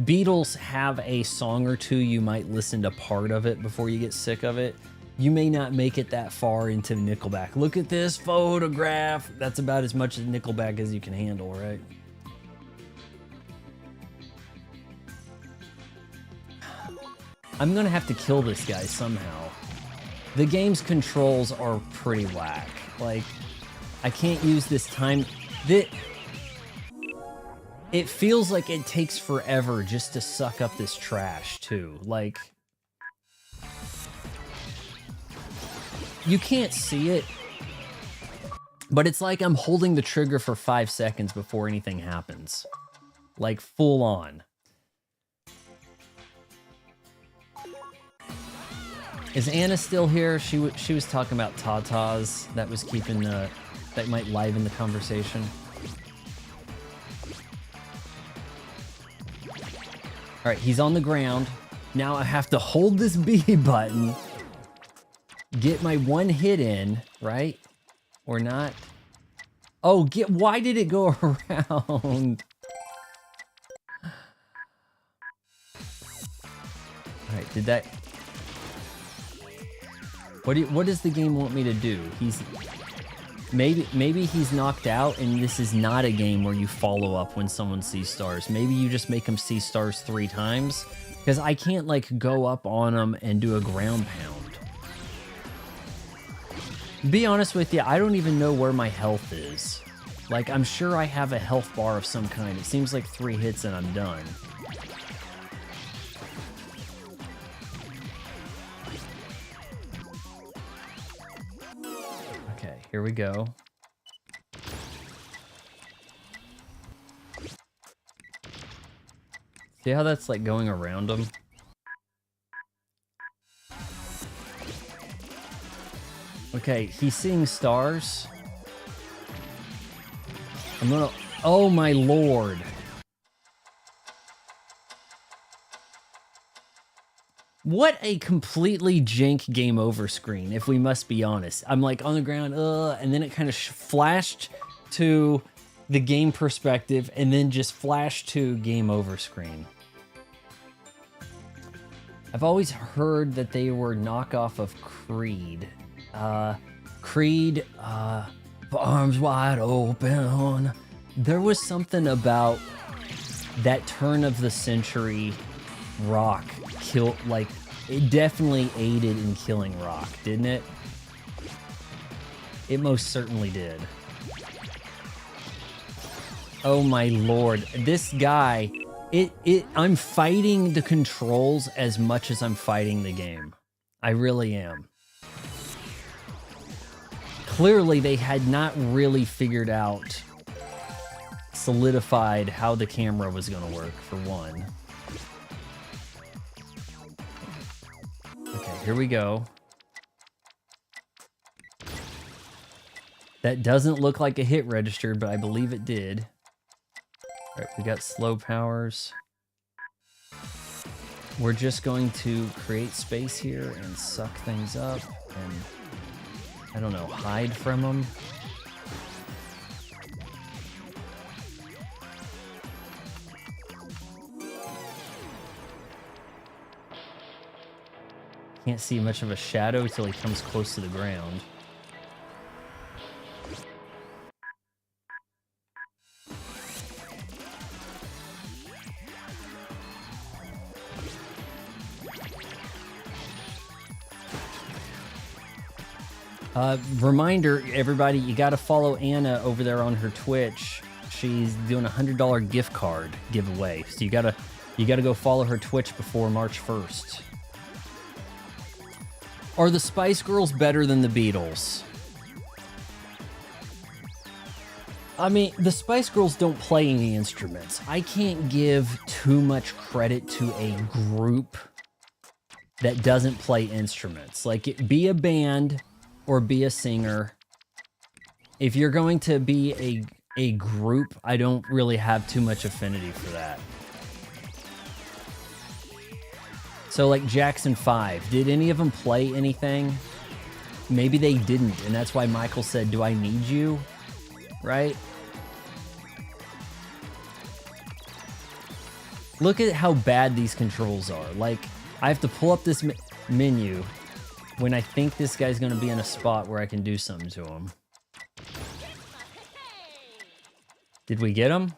Beatles have a song or two you might listen to part of it before you get sick of it. You may not make it that far into Nickelback. Look at this photograph. That's about as much as Nickelback as you can handle, right? I'm gonna have to kill this guy somehow. The game's controls are pretty whack. Like, I can't use this time. It feels like it takes forever just to suck up this trash, too. Like, you can't see it, but it's like I'm holding the trigger for 5 seconds before anything happens. Like, full on. Is Anna still here? She was talking about tatas. That was keeping that might liven the conversation. All right, he's on the ground. Now I have to hold this B button, get my one hit in, right? Or not? Oh, why did it go around? All right, did that? What does the game want me to do? Maybe he's knocked out, and this is not a game where you follow up when someone sees stars. Maybe you just make him see stars 3 times, because I can't like go up on him and do a ground pound. Be honest with you, I don't even know where my health is. Like, I'm sure I have a health bar of some kind. It seems like 3 hits and I'm done. Here we go. See how that's like going around them? Okay, he's seeing stars. I'm gonna... Oh my lord. What a completely jank game over screen, if we must be honest. I'm like on the ground, and then it kind of flashed to the game perspective and then just flashed to game over screen. I've always heard that they were knockoff of Creed. Creed, arms wide open. There was something about that turn of the century rock like it definitely aided in killing rock, didn't it? It most certainly did. Oh my lord, this guy, I'm fighting the controls as much as I'm fighting the game. I really am. Clearly they had not really figured out, solidified how the camera was gonna work, for one. Okay, here we go. That doesn't look like a hit registered, but I believe it did. All right, we got slow powers. We're just going to create space here and suck things up and, I don't know, hide from them. Can't see much of a shadow till he comes close to the ground. Reminder, everybody, you got to follow Anna over there on her Twitch. She's doing a $100 gift card giveaway, so you gotta go follow her Twitch before March 1st. Are the Spice Girls better than the Beatles? I mean, the Spice Girls don't play any instruments. I can't give too much credit to a group that doesn't play instruments. Like, be a band or be a singer. If you're going to be a group, I don't really have too much affinity for that. So like Jackson 5, did any of them play anything? Maybe they didn't, and that's why Michael said, "Do I need you?" Right? Look at how bad these controls are. Like, I have to pull up this menu when I think this guy's going to be in a spot where I can do something to him. Did we get him?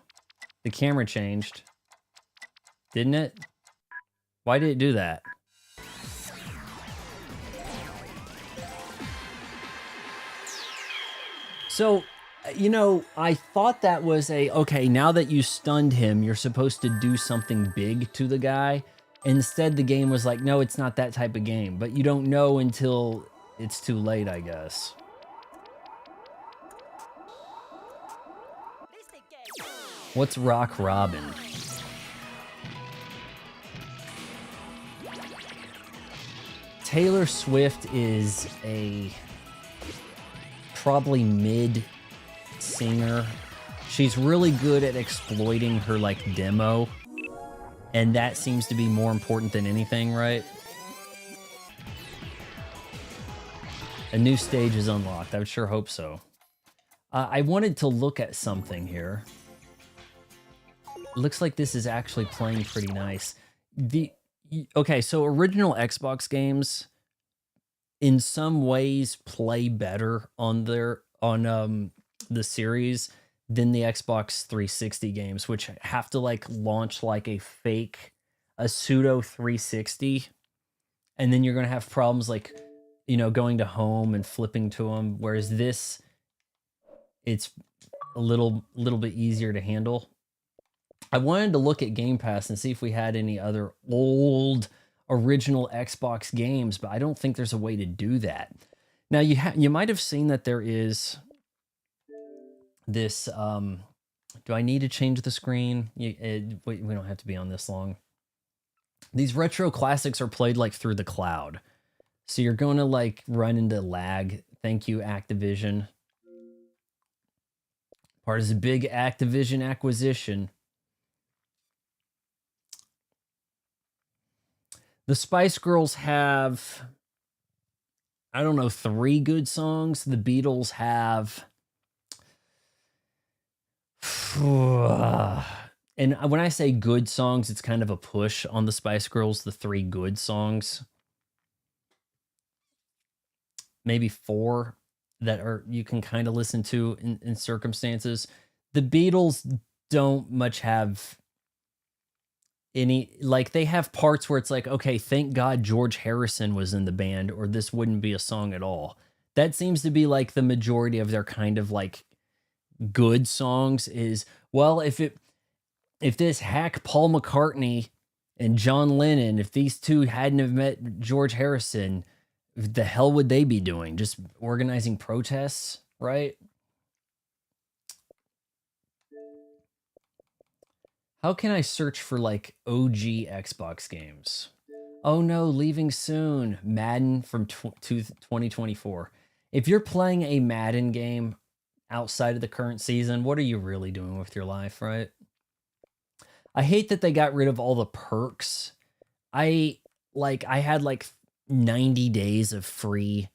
The camera changed. Didn't it? Why did it do that? So, you know, I thought that was okay, now that you stunned him, you're supposed to do something big to the guy. Instead, the game was like, no, it's not that type of game. But you don't know until it's too late, I guess. What's Rock Robin? Taylor Swift is a probably mid singer. She's really good at exploiting her like demo, and that seems to be more important than anything, right? A new stage is unlocked. I would sure hope so. I wanted to look at something here. It looks like this is actually playing pretty nice. Okay, so original Xbox games in some ways play better on the series than the Xbox 360 games, which have to like launch like a pseudo 360, and then you're gonna have problems like, you know, going to home and flipping to them. Whereas this, it's a little bit easier to handle. I wanted to look at Game Pass and see if we had any other old original Xbox games, but I don't think there's a way to do that. Now you might have seen that there is this. Do I need to change the screen? We don't have to be on this long. These retro classics are played like through the cloud, so you're going to like run into lag. Thank you, Activision. Part of a big Activision acquisition. The Spice Girls have, I don't know, 3 good songs. The Beatles have, and when I say good songs, it's kind of a push on the Spice Girls, the 3 good songs. Maybe 4 that are you can kind of listen to in circumstances. The Beatles don't much have any, like, they have parts where it's like, okay, thank God George Harrison was in the band, or this wouldn't be a song at all. That seems to be like the majority of their kind of like good songs is, well, if this hack Paul McCartney and John Lennon, if these two hadn't have met George Harrison, the hell would they be doing? Just organizing protests, right? How can I search for like OG Xbox games? Oh no, leaving soon. Madden from 2024. If you're playing a Madden game outside of the current season, what are you really doing with your life, right? I hate that they got rid of all the perks. I had like 90 days of free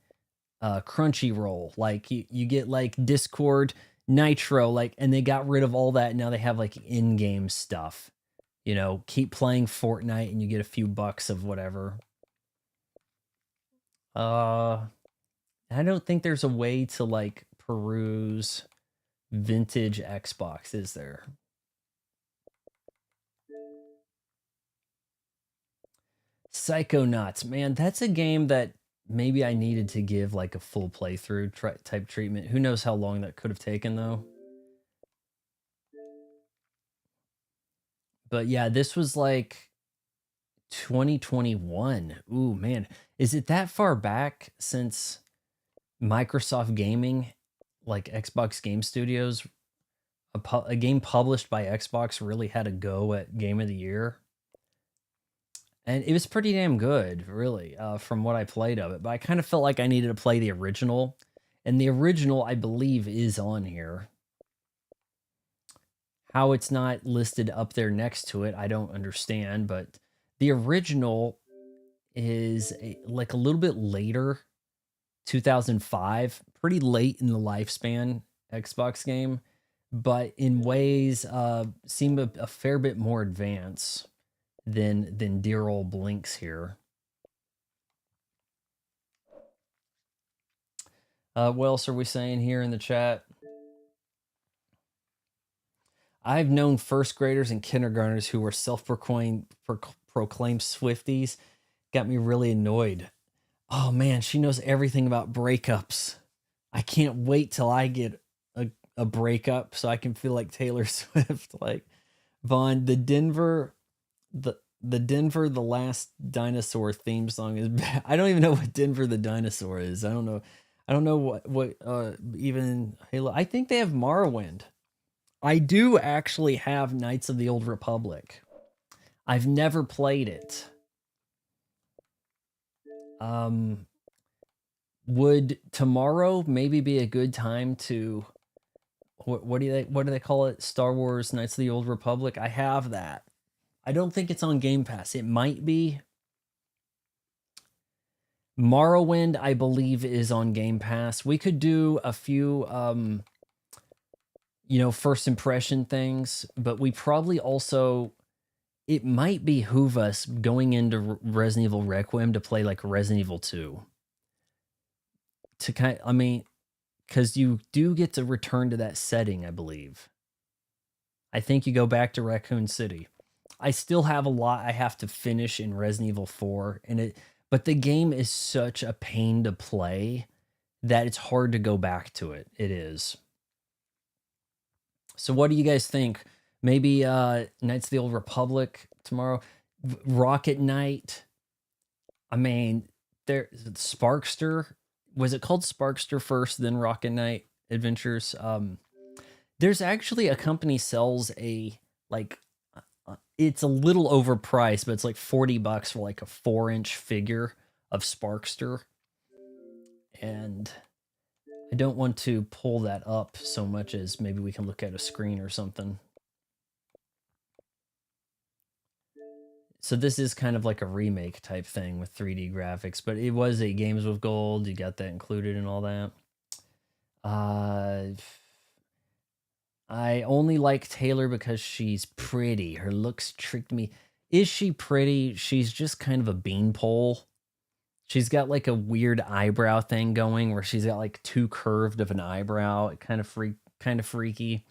Crunchyroll. Like you get like Discord, Nitro, like, and they got rid of all that. Now they have like in-game stuff. You know, keep playing Fortnite and you get a few bucks of whatever. Uh, I don't think there's a way to like peruse vintage Xbox, is there? Psychonauts, man, that's a game that maybe I needed to give like a full playthrough type treatment. Who knows how long that could have taken though? But yeah, this was like 2021. Ooh, man. Is it that far back since Microsoft Gaming, like Xbox Game Studios, a game published by Xbox really had a go at Game of the Year? And it was pretty damn good, really, from what I played of it. But I kind of felt like I needed to play the original. And the original, I believe, is on here. How it's not listed up there next to it, I don't understand. But the original is like a little bit later, 2005, pretty late in the lifespan Xbox game, but in ways seem a fair bit more advanced than dear old Blinx here. What else are we saying here in the chat? I've known first graders and kindergartners who were self-proclaimed Swifties. Got me really annoyed. Oh man, she knows everything about breakups. I can't wait till I get a breakup so I can feel like Taylor Swift. Like Vaughn, the Denver the Last Dinosaur theme song is bad. I don't even know what Denver the Dinosaur is. I don't know. I don't know what even Halo. I think they have Morrowind. I do actually have Knights of the Old Republic. I've never played it. Would tomorrow maybe be a good time to what do they call it? Star Wars Knights of the Old Republic. I have that. I don't think it's on Game Pass. It might be. Morrowind, I believe, is on Game Pass. We could do a few first impression things, but we probably also, it might behoove us going into Resident Evil Requiem to play like Resident Evil 2. Because you do get to return to that setting, I believe. I think you go back to Raccoon City. I still have a lot I have to finish in Resident Evil 4, but the game is such a pain to play that it's hard to go back to it. It is. So what do you guys think? Maybe Knights of the Old Republic tomorrow? Rocket Knight? I mean, Sparkster. Was it called Sparkster first, then Rocket Knight Adventures? There's actually a company sells it's a little overpriced, but it's like $40 for like a 4-inch figure of Sparkster. And I don't want to pull that up so much as maybe we can look at a screen or something. So this is kind of like a remake type thing with 3D graphics, but it was a Games with Gold. You got that included and all that. I only like Taylor because she's pretty. Her looks tricked me. Is she pretty? She's just kind of a beanpole. She's got like a weird eyebrow thing going where she's got like too curved of an eyebrow. Kind of freaky.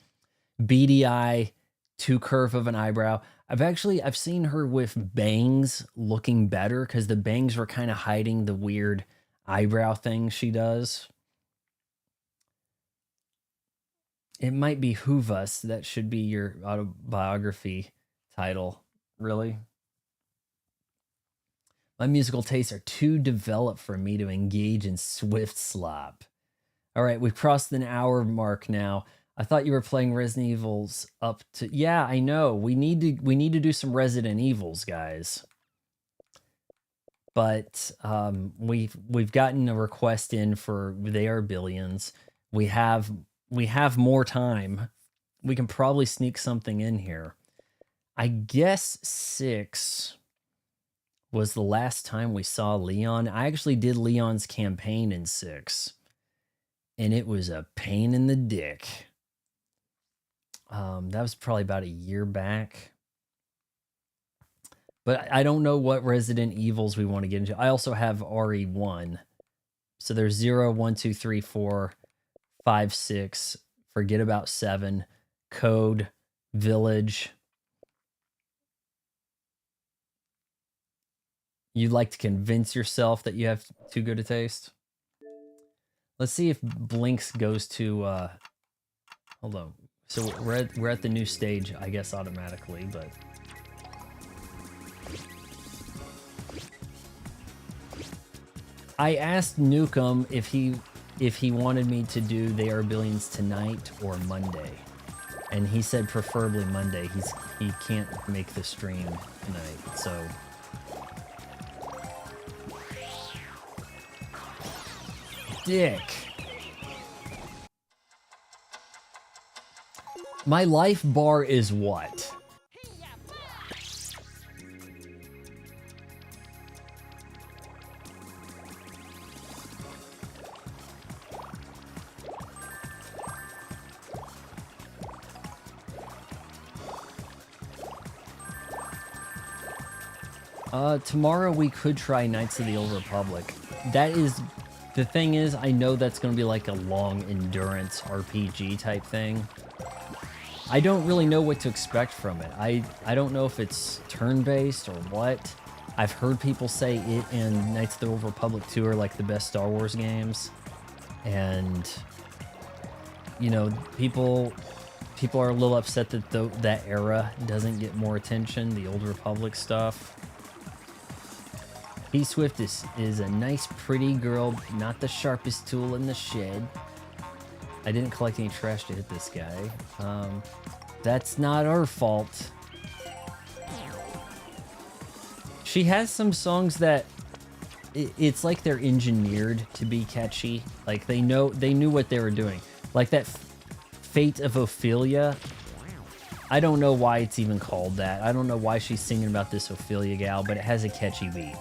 Beady eye, too curved of an eyebrow. I've seen her with bangs looking better because the bangs were kind of hiding the weird eyebrow thing she does. It might behoove us. That should be your autobiography title. Really? My musical tastes are too developed for me to engage in swift slop. All right, we've crossed an hour mark now. I thought you were playing Resident Evils up to... Yeah, I know. We need to do some Resident Evils, guys. But we've gotten a request in for They Are Billions. We have more time. We can probably sneak something in here. I guess 6 was the last time we saw Leon. I actually did Leon's campaign in 6. And it was a pain in the dick. That was probably about a year back. But I don't know what Resident Evils we want to get into. I also have RE1. So there's 0, 1, 2, 3, 4, 5, 6. Forget about 7. Code, village. You like to convince yourself that you have too good a taste. Let's see if Blinx goes to, hold on. So we're at the new stage, I guess, automatically, but... I asked Nukem if he wanted me to do They Are Billions tonight or Monday. And he said preferably Monday. He can't make the stream tonight, so... Dick. My life bar is what? Tomorrow we could try Knights of the Old Republic. That is... The thing is, I know that's going to be like a long endurance RPG type thing. I don't really know what to expect from it. I don't know if it's turn-based or what. I've heard people say it and Knights of the Old Republic 2 are like the best Star Wars games. And, you know, people are a little upset that that era doesn't get more attention, the Old Republic stuff. P-Swift is a nice, pretty girl, not the sharpest tool in the shed. I didn't collect any trash to hit this guy. That's not our fault. She has some songs that it's like they're engineered to be catchy. Like they knew what they were doing. Like that Fate of Ophelia. I don't know why it's even called that. I don't know why she's singing about this Ophelia gal, but it has a catchy beat.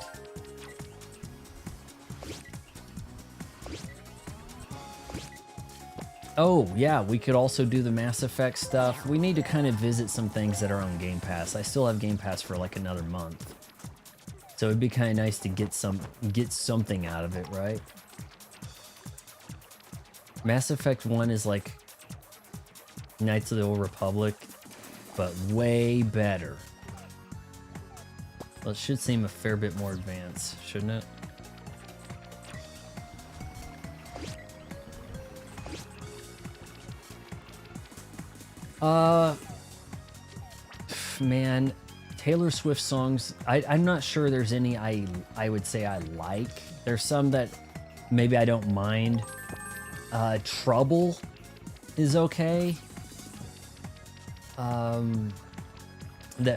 Oh, yeah, we could also do the Mass Effect stuff. We need to kind of visit some things that are on Game Pass. I still have Game Pass for like another month. So it'd be kind of nice to get something out of it, right? Mass Effect 1 is like Knights of the Old Republic, but way better. Well, it should seem a fair bit more advanced, shouldn't it? Man, Taylor Swift songs, I'm not sure there's any I would say I like. There's some that maybe I don't mind. Trouble is okay. That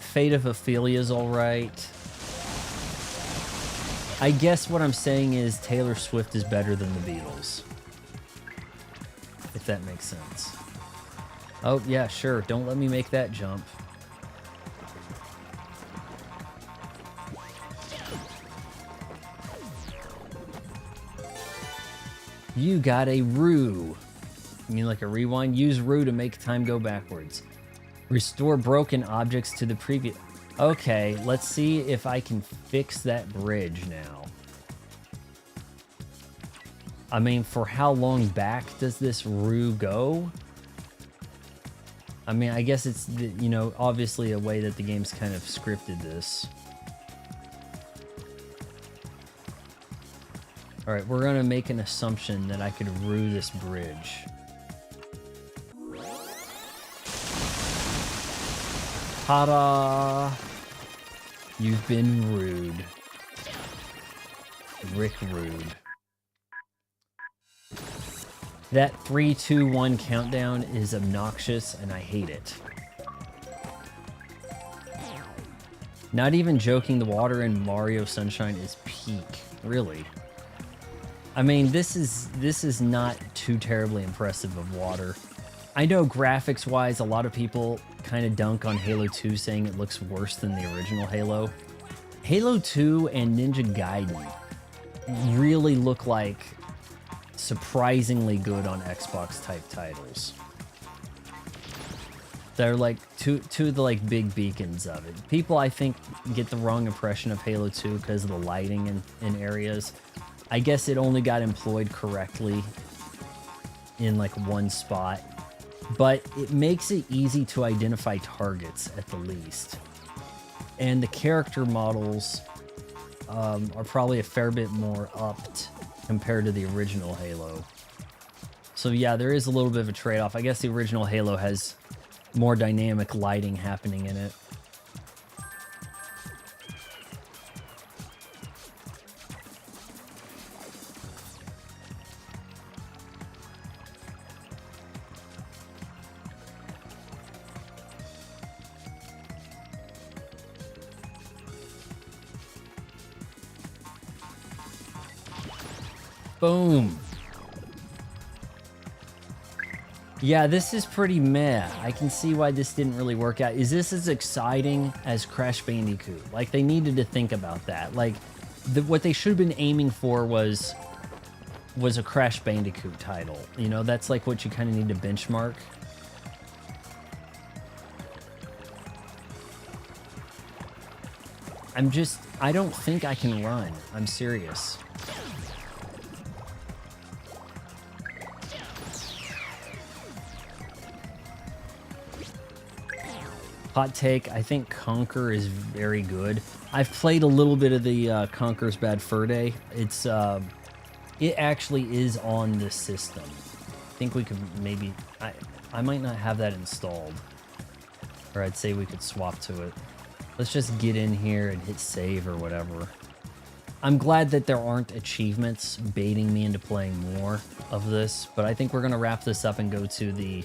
Fate of Ophelia is alright. I guess what I'm saying is Taylor Swift is better than the Beatles. If that makes sense. Oh, yeah, sure. Don't let me make that jump. You got a Rue. You mean like a rewind? Use Rue to make time go backwards. Restore broken objects to the previous... Okay, let's see if I can fix that bridge now. I mean, for how long back does this Rue go? I mean, I guess it's, you know, obviously a way that the game's kind of scripted this. Alright, we're gonna make an assumption that I could rue this bridge. Ta-da! You've been rude. Rick Rude. That 3, 2, 1 countdown is obnoxious, and I hate it. Not even joking, the water in Mario Sunshine is peak. Really. I mean, this is not too terribly impressive of water. I know graphics-wise, a lot of people kind of dunk on Halo 2, saying it looks worse than the original Halo. Halo 2 and Ninja Gaiden really look like surprisingly good on Xbox type titles. They're like two of the like big beacons of it. People, I think, get the wrong impression of Halo 2 because of the lighting in areas. I guess it only got employed correctly in like one spot, but it makes it easy to identify targets at the least. And the character models are probably a fair bit more upped compared to the original Halo. So yeah, there is a little bit of a trade-off. I guess the original Halo has more dynamic lighting happening in it. Boom. Yeah, this is pretty meh. I can see why this didn't really work out. Is this as exciting as Crash Bandicoot? Like, they needed to think about that. Like, what they should have been aiming for was a Crash Bandicoot title. You know, that's like what you kind of need to benchmark. I don't think I can run. I'm serious. Hot take, I think Conker is very good. I've played a little bit of the Conker's Bad Fur Day. It's it actually is on this system. I think we could maybe I might not have that installed. Or I'd say we could swap to it. Let's just get in here and hit save or whatever. I'm glad that there aren't achievements baiting me into playing more of this, but I think we're gonna wrap this up and go to the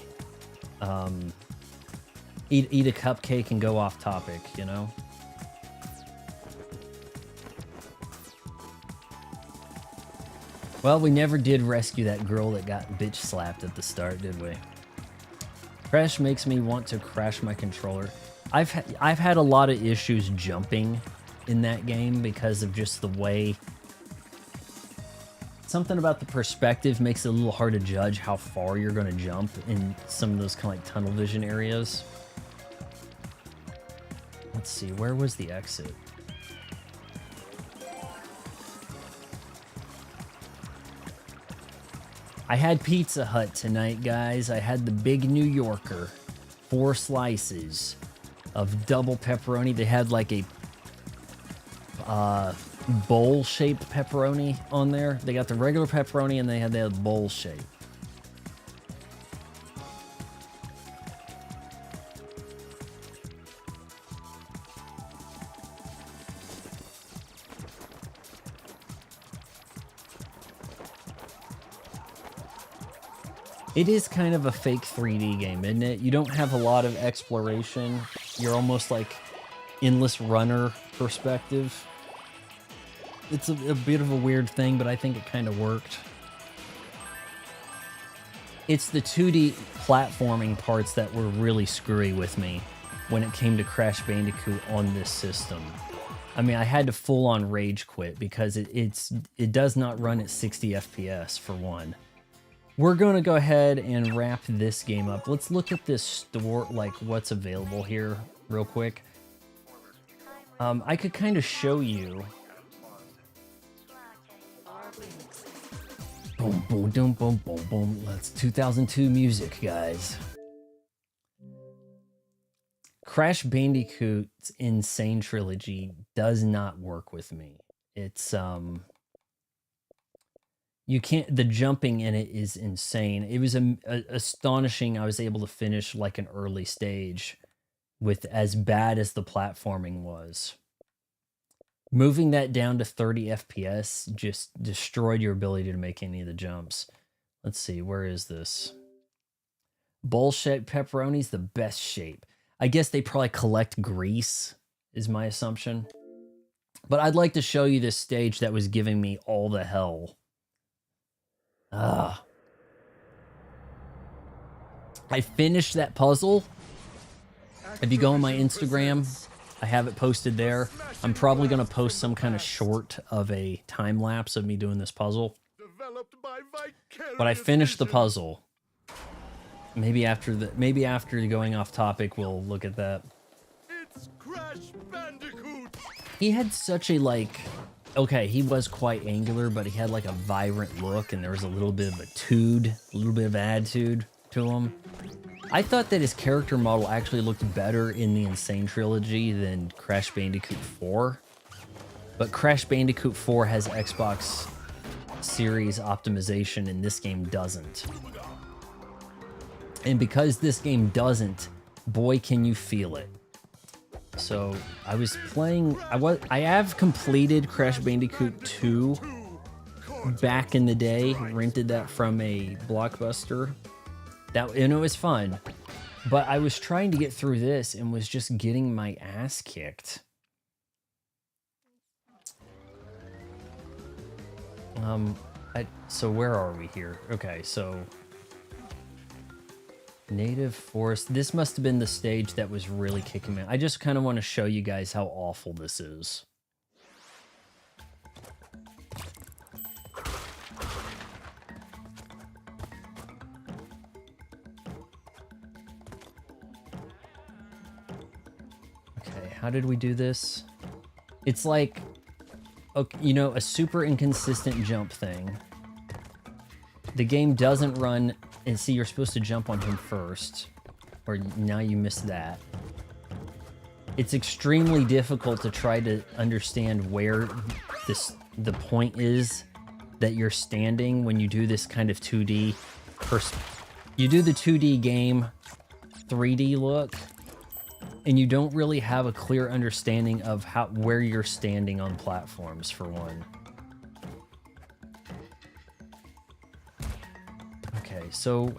eat a cupcake and go off topic, you know? Well, we never did rescue that girl that got bitch slapped at the start, did we? Crash makes me want to crash my controller. I've had a lot of issues jumping in that game because of just the way... Something about the perspective makes it a little hard to judge how far you're going to jump in some of those kind of like tunnel vision areas. Let's see, where was the exit? I had Pizza Hut tonight, guys. I had the Big New Yorker. 4 slices of double pepperoni. They had like a bowl-shaped pepperoni on there. They got the regular pepperoni and they had the bowl shape. It is kind of a fake 3D game, isn't it? You don't have a lot of exploration. You're almost like endless runner perspective. It's a bit of a weird thing, but I think it kind of worked. It's the 2D platforming parts that were really screwy with me when it came to Crash Bandicoot on this system. I mean, I had to full-on rage quit because it does not run at 60 FPS for one. We're going to go ahead and wrap this game up. Let's look at this store, like what's available here real quick. I could kind of show you. Boom, boom, boom, boom, boom, boom. That's 2002 music, guys. Crash Bandicoot's Sane Trilogy does not work with me. It's, you can't, the jumping in it is insane. It was astonishing I was able to finish like an early stage with as bad as the platforming was. Moving that down to 30 FPS just destroyed your ability to make any of the jumps. Let's see, where is this? Bullshit pepperoni's the best shape. I guess they probably collect grease, is my assumption. But I'd like to show you this stage that was giving me all the hell. I finished that puzzle. If you go on my Instagram, I have it posted there. I'm probably going to post some kind of short of a time lapse of me doing this puzzle. But I finished the puzzle. Maybe after going off topic, we'll look at that. It's Crash Bandicoot. He had such a like okay, he was quite angular, but he had like a vibrant look, and there was a little bit of a little bit of attitude to him. I thought that his character model actually looked better in the Insane Trilogy than Crash Bandicoot 4. But Crash Bandicoot 4 has Xbox Series optimization, and this game doesn't. And because this game doesn't, boy, can you feel it. So I was playing, I have completed Crash Bandicoot 2 back in the day, rented that from a Blockbuster. And it was fun, but I was trying to get through this and was just getting my ass kicked. So where are we here? Okay, so native forest. This must have been the stage that was really kicking me. I just kind of want to show you guys how awful this is. Okay, how did we do this? It's like, okay, you know, a super inconsistent jump thing. The game doesn't run, and see, you're supposed to jump on him first, or now you missed that. It's extremely difficult to try to understand where the point is that you're standing when you do this kind of 2D. You do the 2D game 3D look, and you don't really have a clear understanding of where you're standing on platforms, for one. Okay, so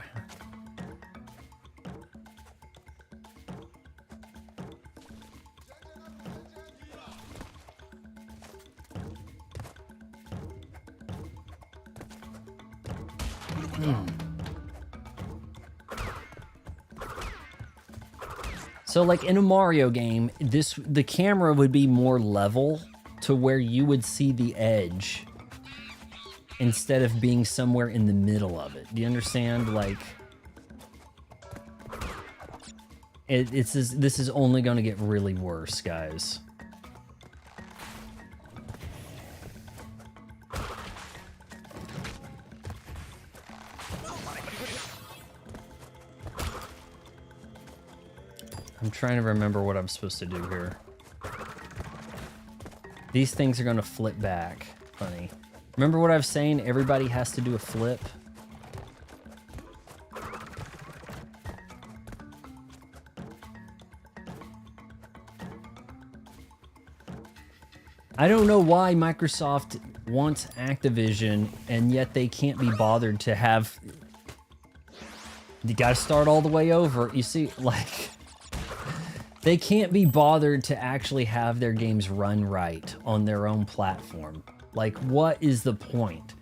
so like in a Mario game, the camera would be more level to where you would see the edge instead of being somewhere in the middle of it. Do you understand? Like, this is only going to get really worse, guys. I'm trying to remember what I'm supposed to do here. These things are going to flip back. Funny. Remember what I was saying? Everybody has to do a flip. I don't know why Microsoft wants Activision, and yet they can't be bothered to have... You gotta start all the way over. You see, like... They can't be bothered to actually have their games run right on their own platform. Like, what is the point?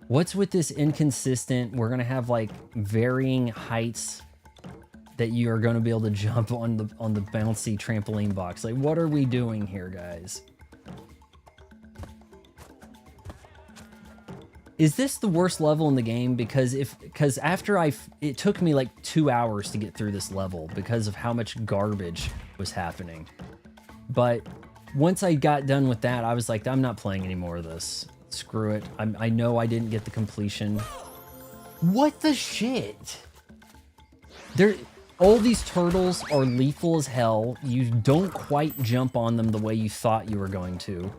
What's with this inconsistent, we're gonna have like varying heights that you are gonna be able to jump on the bouncy trampoline box? Like, what are we doing here, guys? Is this the worst level in the game? Because after it took me like 2 hours to get through this level because of how much garbage was happening. But once I got done with that, I was like, I'm not playing any more of this. Screw it. I know I didn't get the completion. What the shit? All these turtles are lethal as hell. You don't quite jump on them the way you thought you were going to.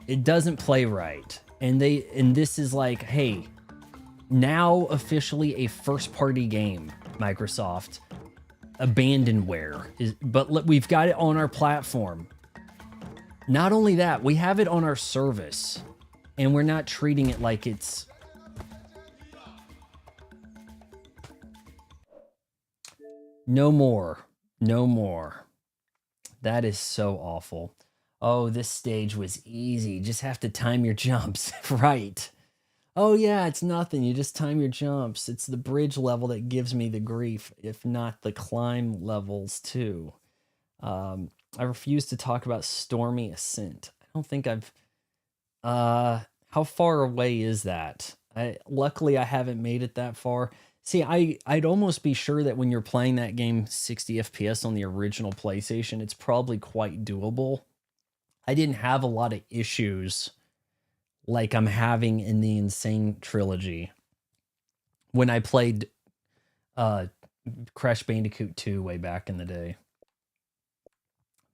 It doesn't play right. And this is like, hey, now officially a first-party game, Microsoft. Abandonware. But we've got it on our platform. Not only that, we have it on our service. And we're not treating it like it's... No more. No more. That is so awful. Oh, this stage was easy. Just have to time your jumps. Right. Oh, yeah, it's nothing. You just time your jumps. It's the bridge level that gives me the grief, if not the climb levels, too. I refuse to talk about Stormy Ascent. I don't think I've... how far away is that? Luckily, I haven't made it that far. See, I'd almost be sure that when you're playing that game 60 FPS on the original PlayStation, it's probably quite doable. I didn't have a lot of issues like I'm having in the Insane Trilogy when I played uh, Crash Bandicoot 2 way back in the day.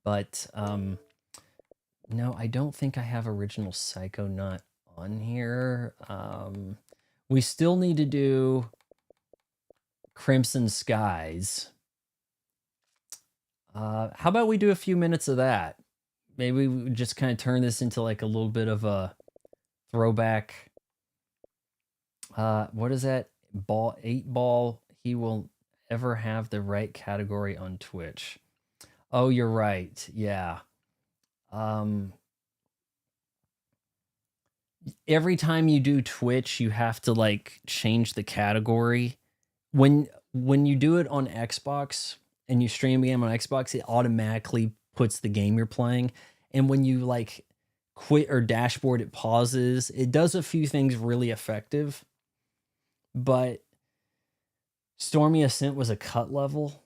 But no, I don't think I have Original Psychonaut on here. We still need to do Crimson Skies. How about we do a few minutes of that? Maybe we just kind of turn this into like a little bit of a throwback. What is that? 8-ball. He will ever have the right category on Twitch. Oh, you're right. Yeah. Every time you do Twitch, you have to like change the category. When you do it on Xbox and you stream a game on Xbox, it automatically puts the game you're playing. And when you like quit or dashboard, it pauses. It does a few things really effective. But Stormy Ascent was a cut level.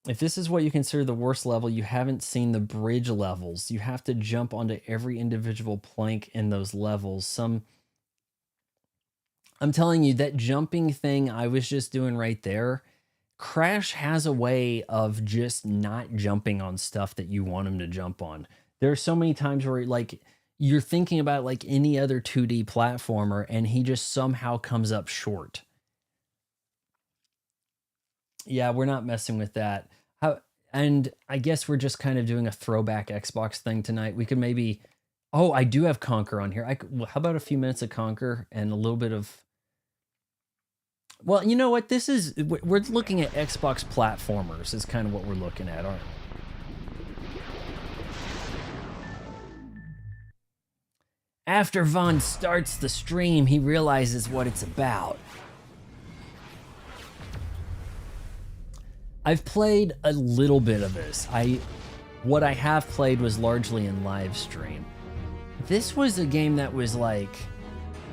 If this is what you consider the worst level, you haven't seen the bridge levels. You have to jump onto every individual plank in those levels. I'm telling you, that jumping thing I was just doing right there, Crash has a way of just not jumping on stuff that you want him to jump on. There are so many times where like you're thinking about like any other 2D platformer and he just somehow comes up short. Yeah, we're not messing with that. And I guess we're just kind of doing a throwback Xbox thing tonight. We could maybe... Oh, I do have Conker on here. How about a few minutes of Conker and a little bit of... Well, you know what? We're looking at Xbox platformers is kind of what we're looking at, aren't we? After Vaughn starts the stream, he realizes what it's about. I've played a little bit of this. What I have played was largely in live stream. This was a game that was like,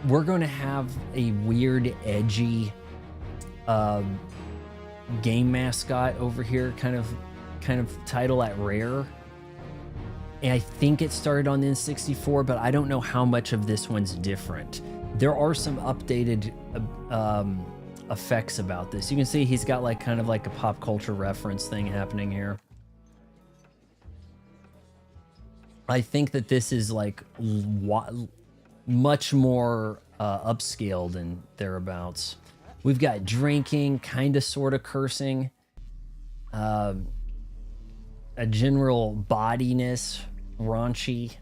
we're going to have a weird, edgy game mascot over here, kind of title at Rare. And I think it started on the N64, but I don't know how much of this one's different. There are some updated effects about this. You can see he's got like kind of like a pop culture reference thing happening here. I think that this is like much more upscaled and thereabouts. We've got drinking, kind of sort of cursing, a general bodiness, raunchy.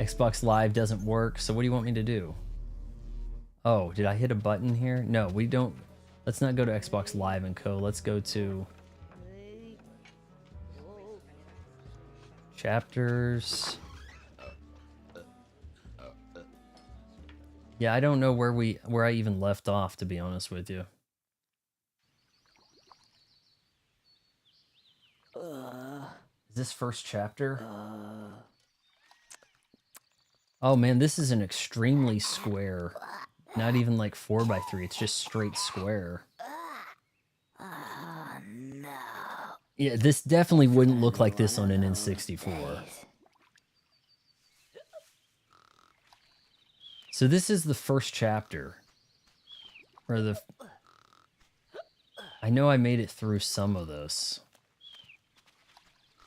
Xbox Live doesn't work, so what do you want me to do? Oh, did I hit a button here? No, we don't. Let's not go to Xbox Live and Co. Let's go to chapters. Yeah, I don't know where I even left off, to be honest with you. Is this first chapter? Oh man, this is an extremely square. Not even like 4x3, it's just straight square. No. Yeah, this definitely wouldn't look like this on an N64. So this is the first chapter. I know I made it through some of this.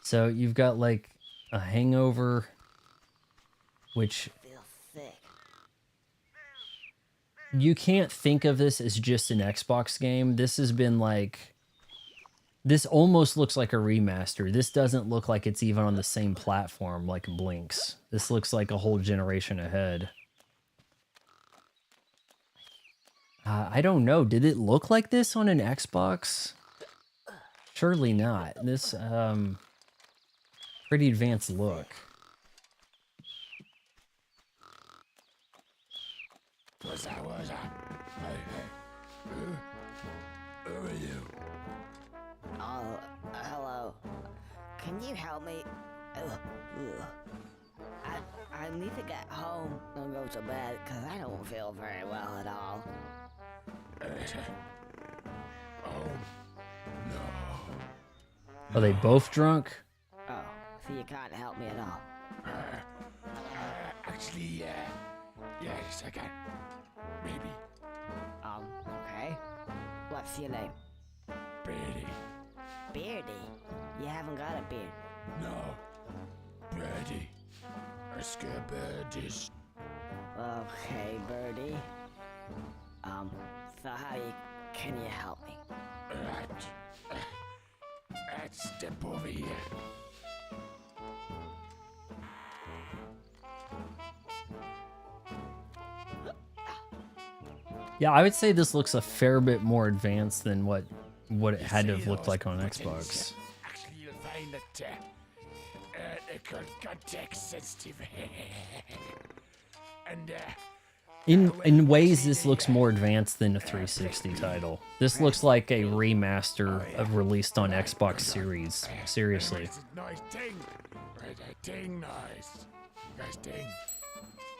So you've got like a hangover, which you can't think of this as just an Xbox game. This has been like, this almost looks like a remaster. This doesn't look like it's even on the same platform like Blinx. This looks like a whole generation ahead. I don't know. Did it look like this on an Xbox? Surely not. This, pretty advanced look. Who are you? Oh, hello. Can you help me? I need to get home and go to bed because I don't feel very well at all. Oh, no. Are they both drunk? Oh, So you can't help me at all. Actually, yes, I can. Maybe. Okay. What's your name? Beardy. Beardy? You haven't got a beard. No. Birdie. I scare birdies. Okay, Birdie. So can you help me? Let's step over here. Yeah, I would say this looks a fair bit more advanced than what it had to have looked like on Xbox. Actually, you'll find that they're called context sensitive. And In ways, this looks more advanced than a 360 title. This looks like a remaster of released on Xbox Series. Seriously. It's a nice ting. Right, a ting nice. Nice ting.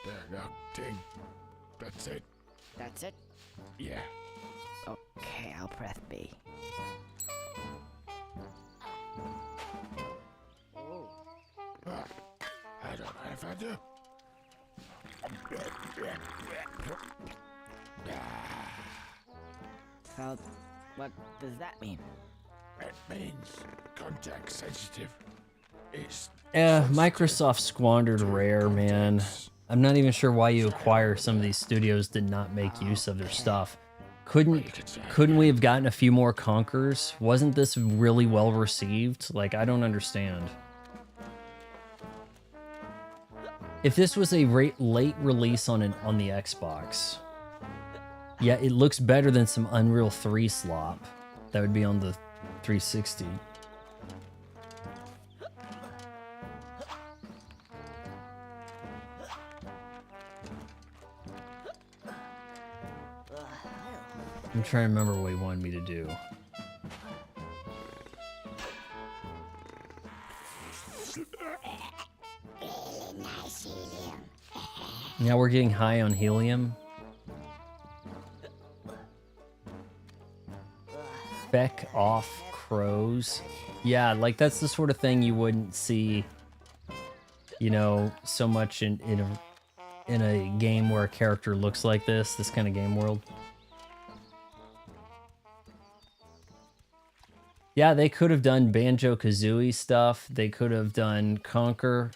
There, look, ting. That's it. That's it? Yeah. Okay, I'll press B. I don't know if I do. So, what does that mean? It means contact sensitive. It's Microsoft squandered Rare, man. I'm not even sure why you acquire some of these studios did not make use of their stuff. Couldn't we have gotten a few more Conkers? Wasn't this really well received? Like, I don't understand. If this was a late release on the Xbox, yeah, it looks better than some Unreal 3 slop that would be on the 360. I'm trying to remember what he wanted me to do. Now we're getting high on helium. Feck off crows. Yeah, like that's the sort of thing you wouldn't see, you know, so much in a game where a character looks like this kind of game world. Yeah, they could have done Banjo-Kazooie stuff. They could have done Conker.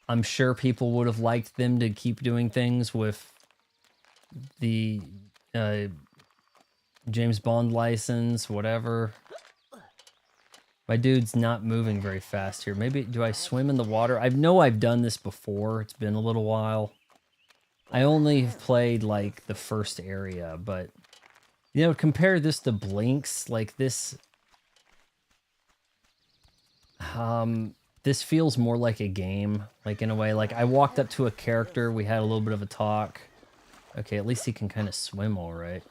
I'm sure people would have liked them to keep doing things with the James Bond license, whatever. My dude's not moving very fast here. Maybe, do I swim in the water? I know I've done this before. It's been a little while. I only have played, like, the first area, but, you know, compare this to Blinx, like, this... this feels more like a game, like in a way. Like I walked up to a character, we had a little bit of a talk. Okay, at least he can kind of swim all right.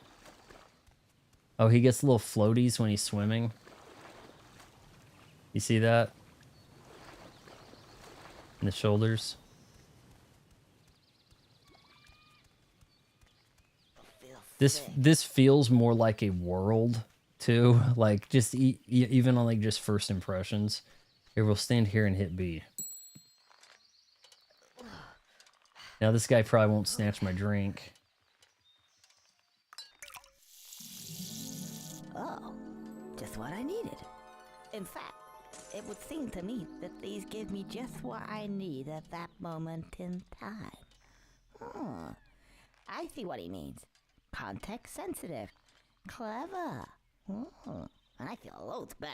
Oh, he gets little floaties when he's swimming. You see that? In the shoulders. This feels more like a world too, like just even on like just first impressions. Here, we'll stand here and hit B. Now this guy probably won't snatch my drink. Oh, just what I needed. In fact, it would seem to me that these give me just what I need at that moment in time. I see what he means. Context sensitive. Clever. And I feel loads better.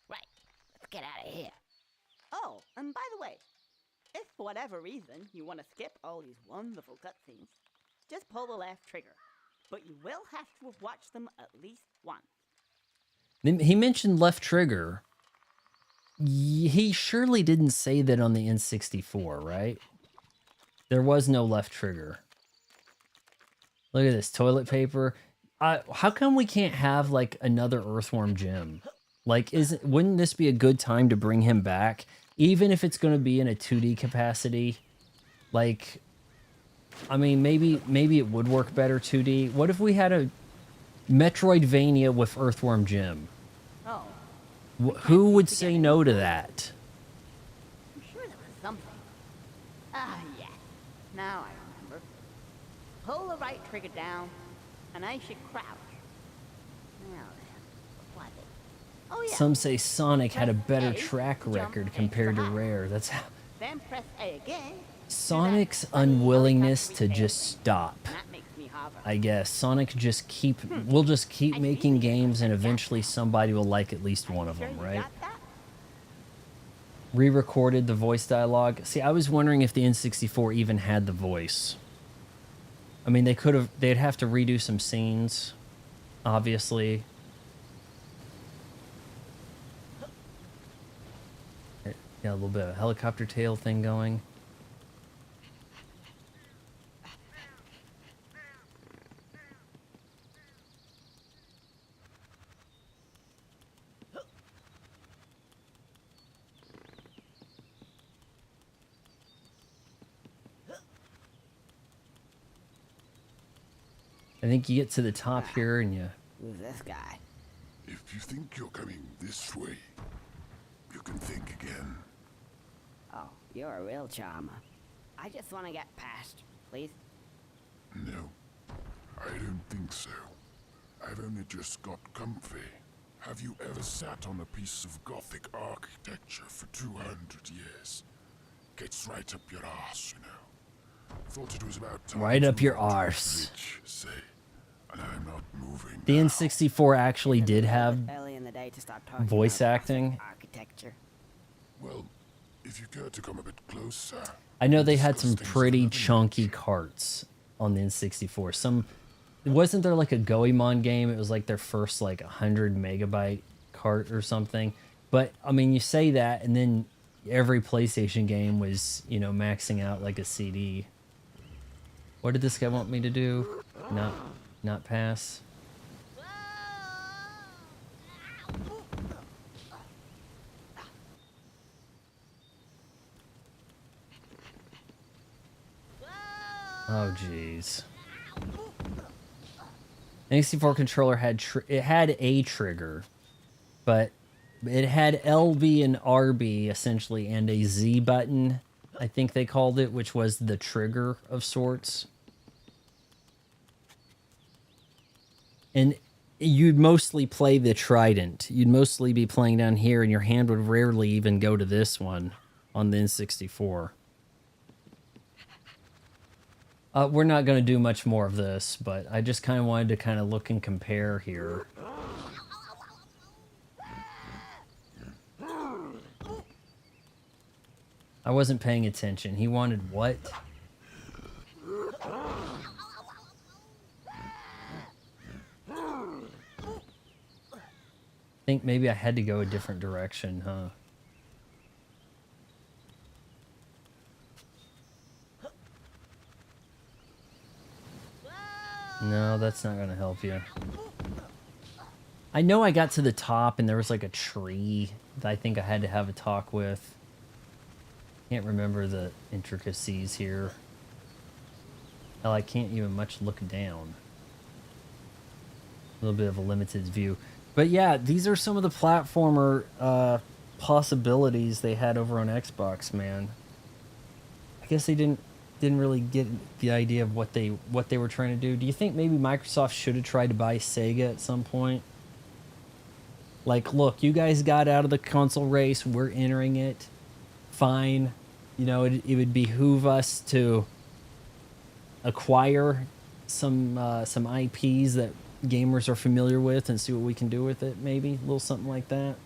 Right, let's get out of here. Oh, and by the way, if for whatever reason you want to skip all these wonderful cutscenes, just pull the left trigger. But you will have to have watched them at least once. He mentioned left trigger. He surely didn't say that on the N64, right? There was no left trigger. Look at this toilet paper. How come we can't have like another Earthworm Jim? Like, wouldn't this be a good time to bring him back, even if it's going to be in a 2D capacity? Like, I mean, maybe it would work better 2D. What if we had a Metroidvania with Earthworm Jim? Oh. Who would say no to that? Now I remember. Pull the right trigger down, and I should crouch. Now then, what was it? Oh yeah. Some say Sonic had a Press better A track to jump record extra compared to high. Rare. That's how Then press A again. Sonic's Do that funny unwillingness helicopter to tail just thing. stop. That makes me hover. I guess Sonic will just keep I making see. games, and I got eventually that. somebody will like at least one of Sure them, you right? got that? Re-recorded the voice dialogue. See, I was wondering if the N64 even had the voice. I mean, they'd have to redo some scenes, obviously. Yeah, a little bit of a helicopter tail thing going. I think you get to the top here and you... Who's this guy? If you think you're coming this way, you can think again. Oh, you're a real charmer. I just want to get past, please. No, I don't think so. I've only just got comfy. Have you ever sat on a piece of Gothic architecture for 200 years? Gets right up your arse, you know. Thought it was about time Right to up your move to a arse. bridge, say, and I'm not moving The now. N64 actually did have Early in the day to start talking voice about acting. architecture. Well, if you care to come a bit closer. I know they we'll had discuss some things pretty another chunky night. carts on the N64. Wasn't there like a Goemon game? It was like their first like 100 megabyte cart or something. But I mean, you say that, and then every PlayStation game was, you know, maxing out like a CD. What did this guy want me to do? Not pass. Oh, jeez. N64 controller had a trigger, but it had LB and RB essentially, and a Z button, I think they called it, which was the trigger of sorts. And you'd mostly play the Trident. You'd mostly be playing down here, and your hand would rarely even go to this one on the N64. We're not going to do much more of this, but I just kind of wanted to kind of look and compare here. I wasn't paying attention. He wanted what? I think maybe I had to go a different direction, huh? No, that's not going to help you. I know I got to the top and there was like a tree that I think I had to have a talk with. Can't remember the intricacies here. Hell, I can't even much look down. A little bit of a limited view. But yeah, these are some of the platformer possibilities they had over on Xbox, man. I guess they didn't really get the idea of what they were trying to do. Do you think maybe Microsoft should have tried to buy Sega at some point? Like, look, you guys got out of the console race. We're entering it. Fine. You know, it would behoove us to acquire some IPs that gamers are familiar with and see what we can do with it, maybe. A little something like that.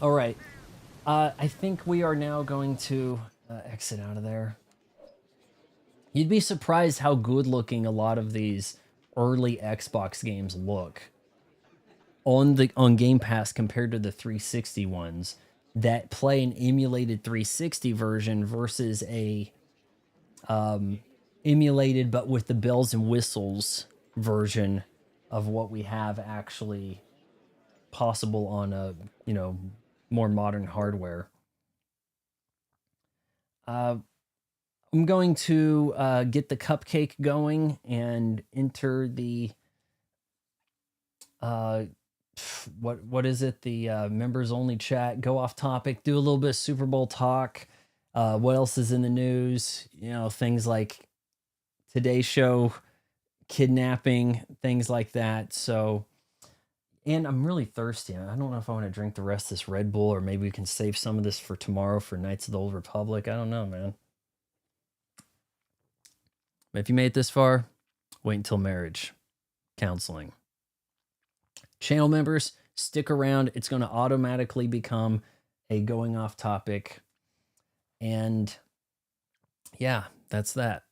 All right. I think we are now going to exit out of there. You'd be surprised how good looking a lot of these early Xbox games look on Game Pass compared to the 360 ones that play an emulated 360 version versus a emulated but with the bells and whistles version of what we have actually possible on a, you know, more modern hardware. I'm going to get the cupcake going and enter the what is it? The members only chat. Go off topic. Do a little bit of Super Bowl talk. What else is in the news? You know, things like Today Show, kidnapping, things like that. So, and I'm really thirsty. I don't know if I want to drink the rest of this Red Bull, or maybe we can save some of this for tomorrow for Knights of the Old Republic. I don't know, man. But if you made it this far, wait until marriage counseling. Channel members, stick around. It's going to automatically become a going off topic. And yeah, that's that.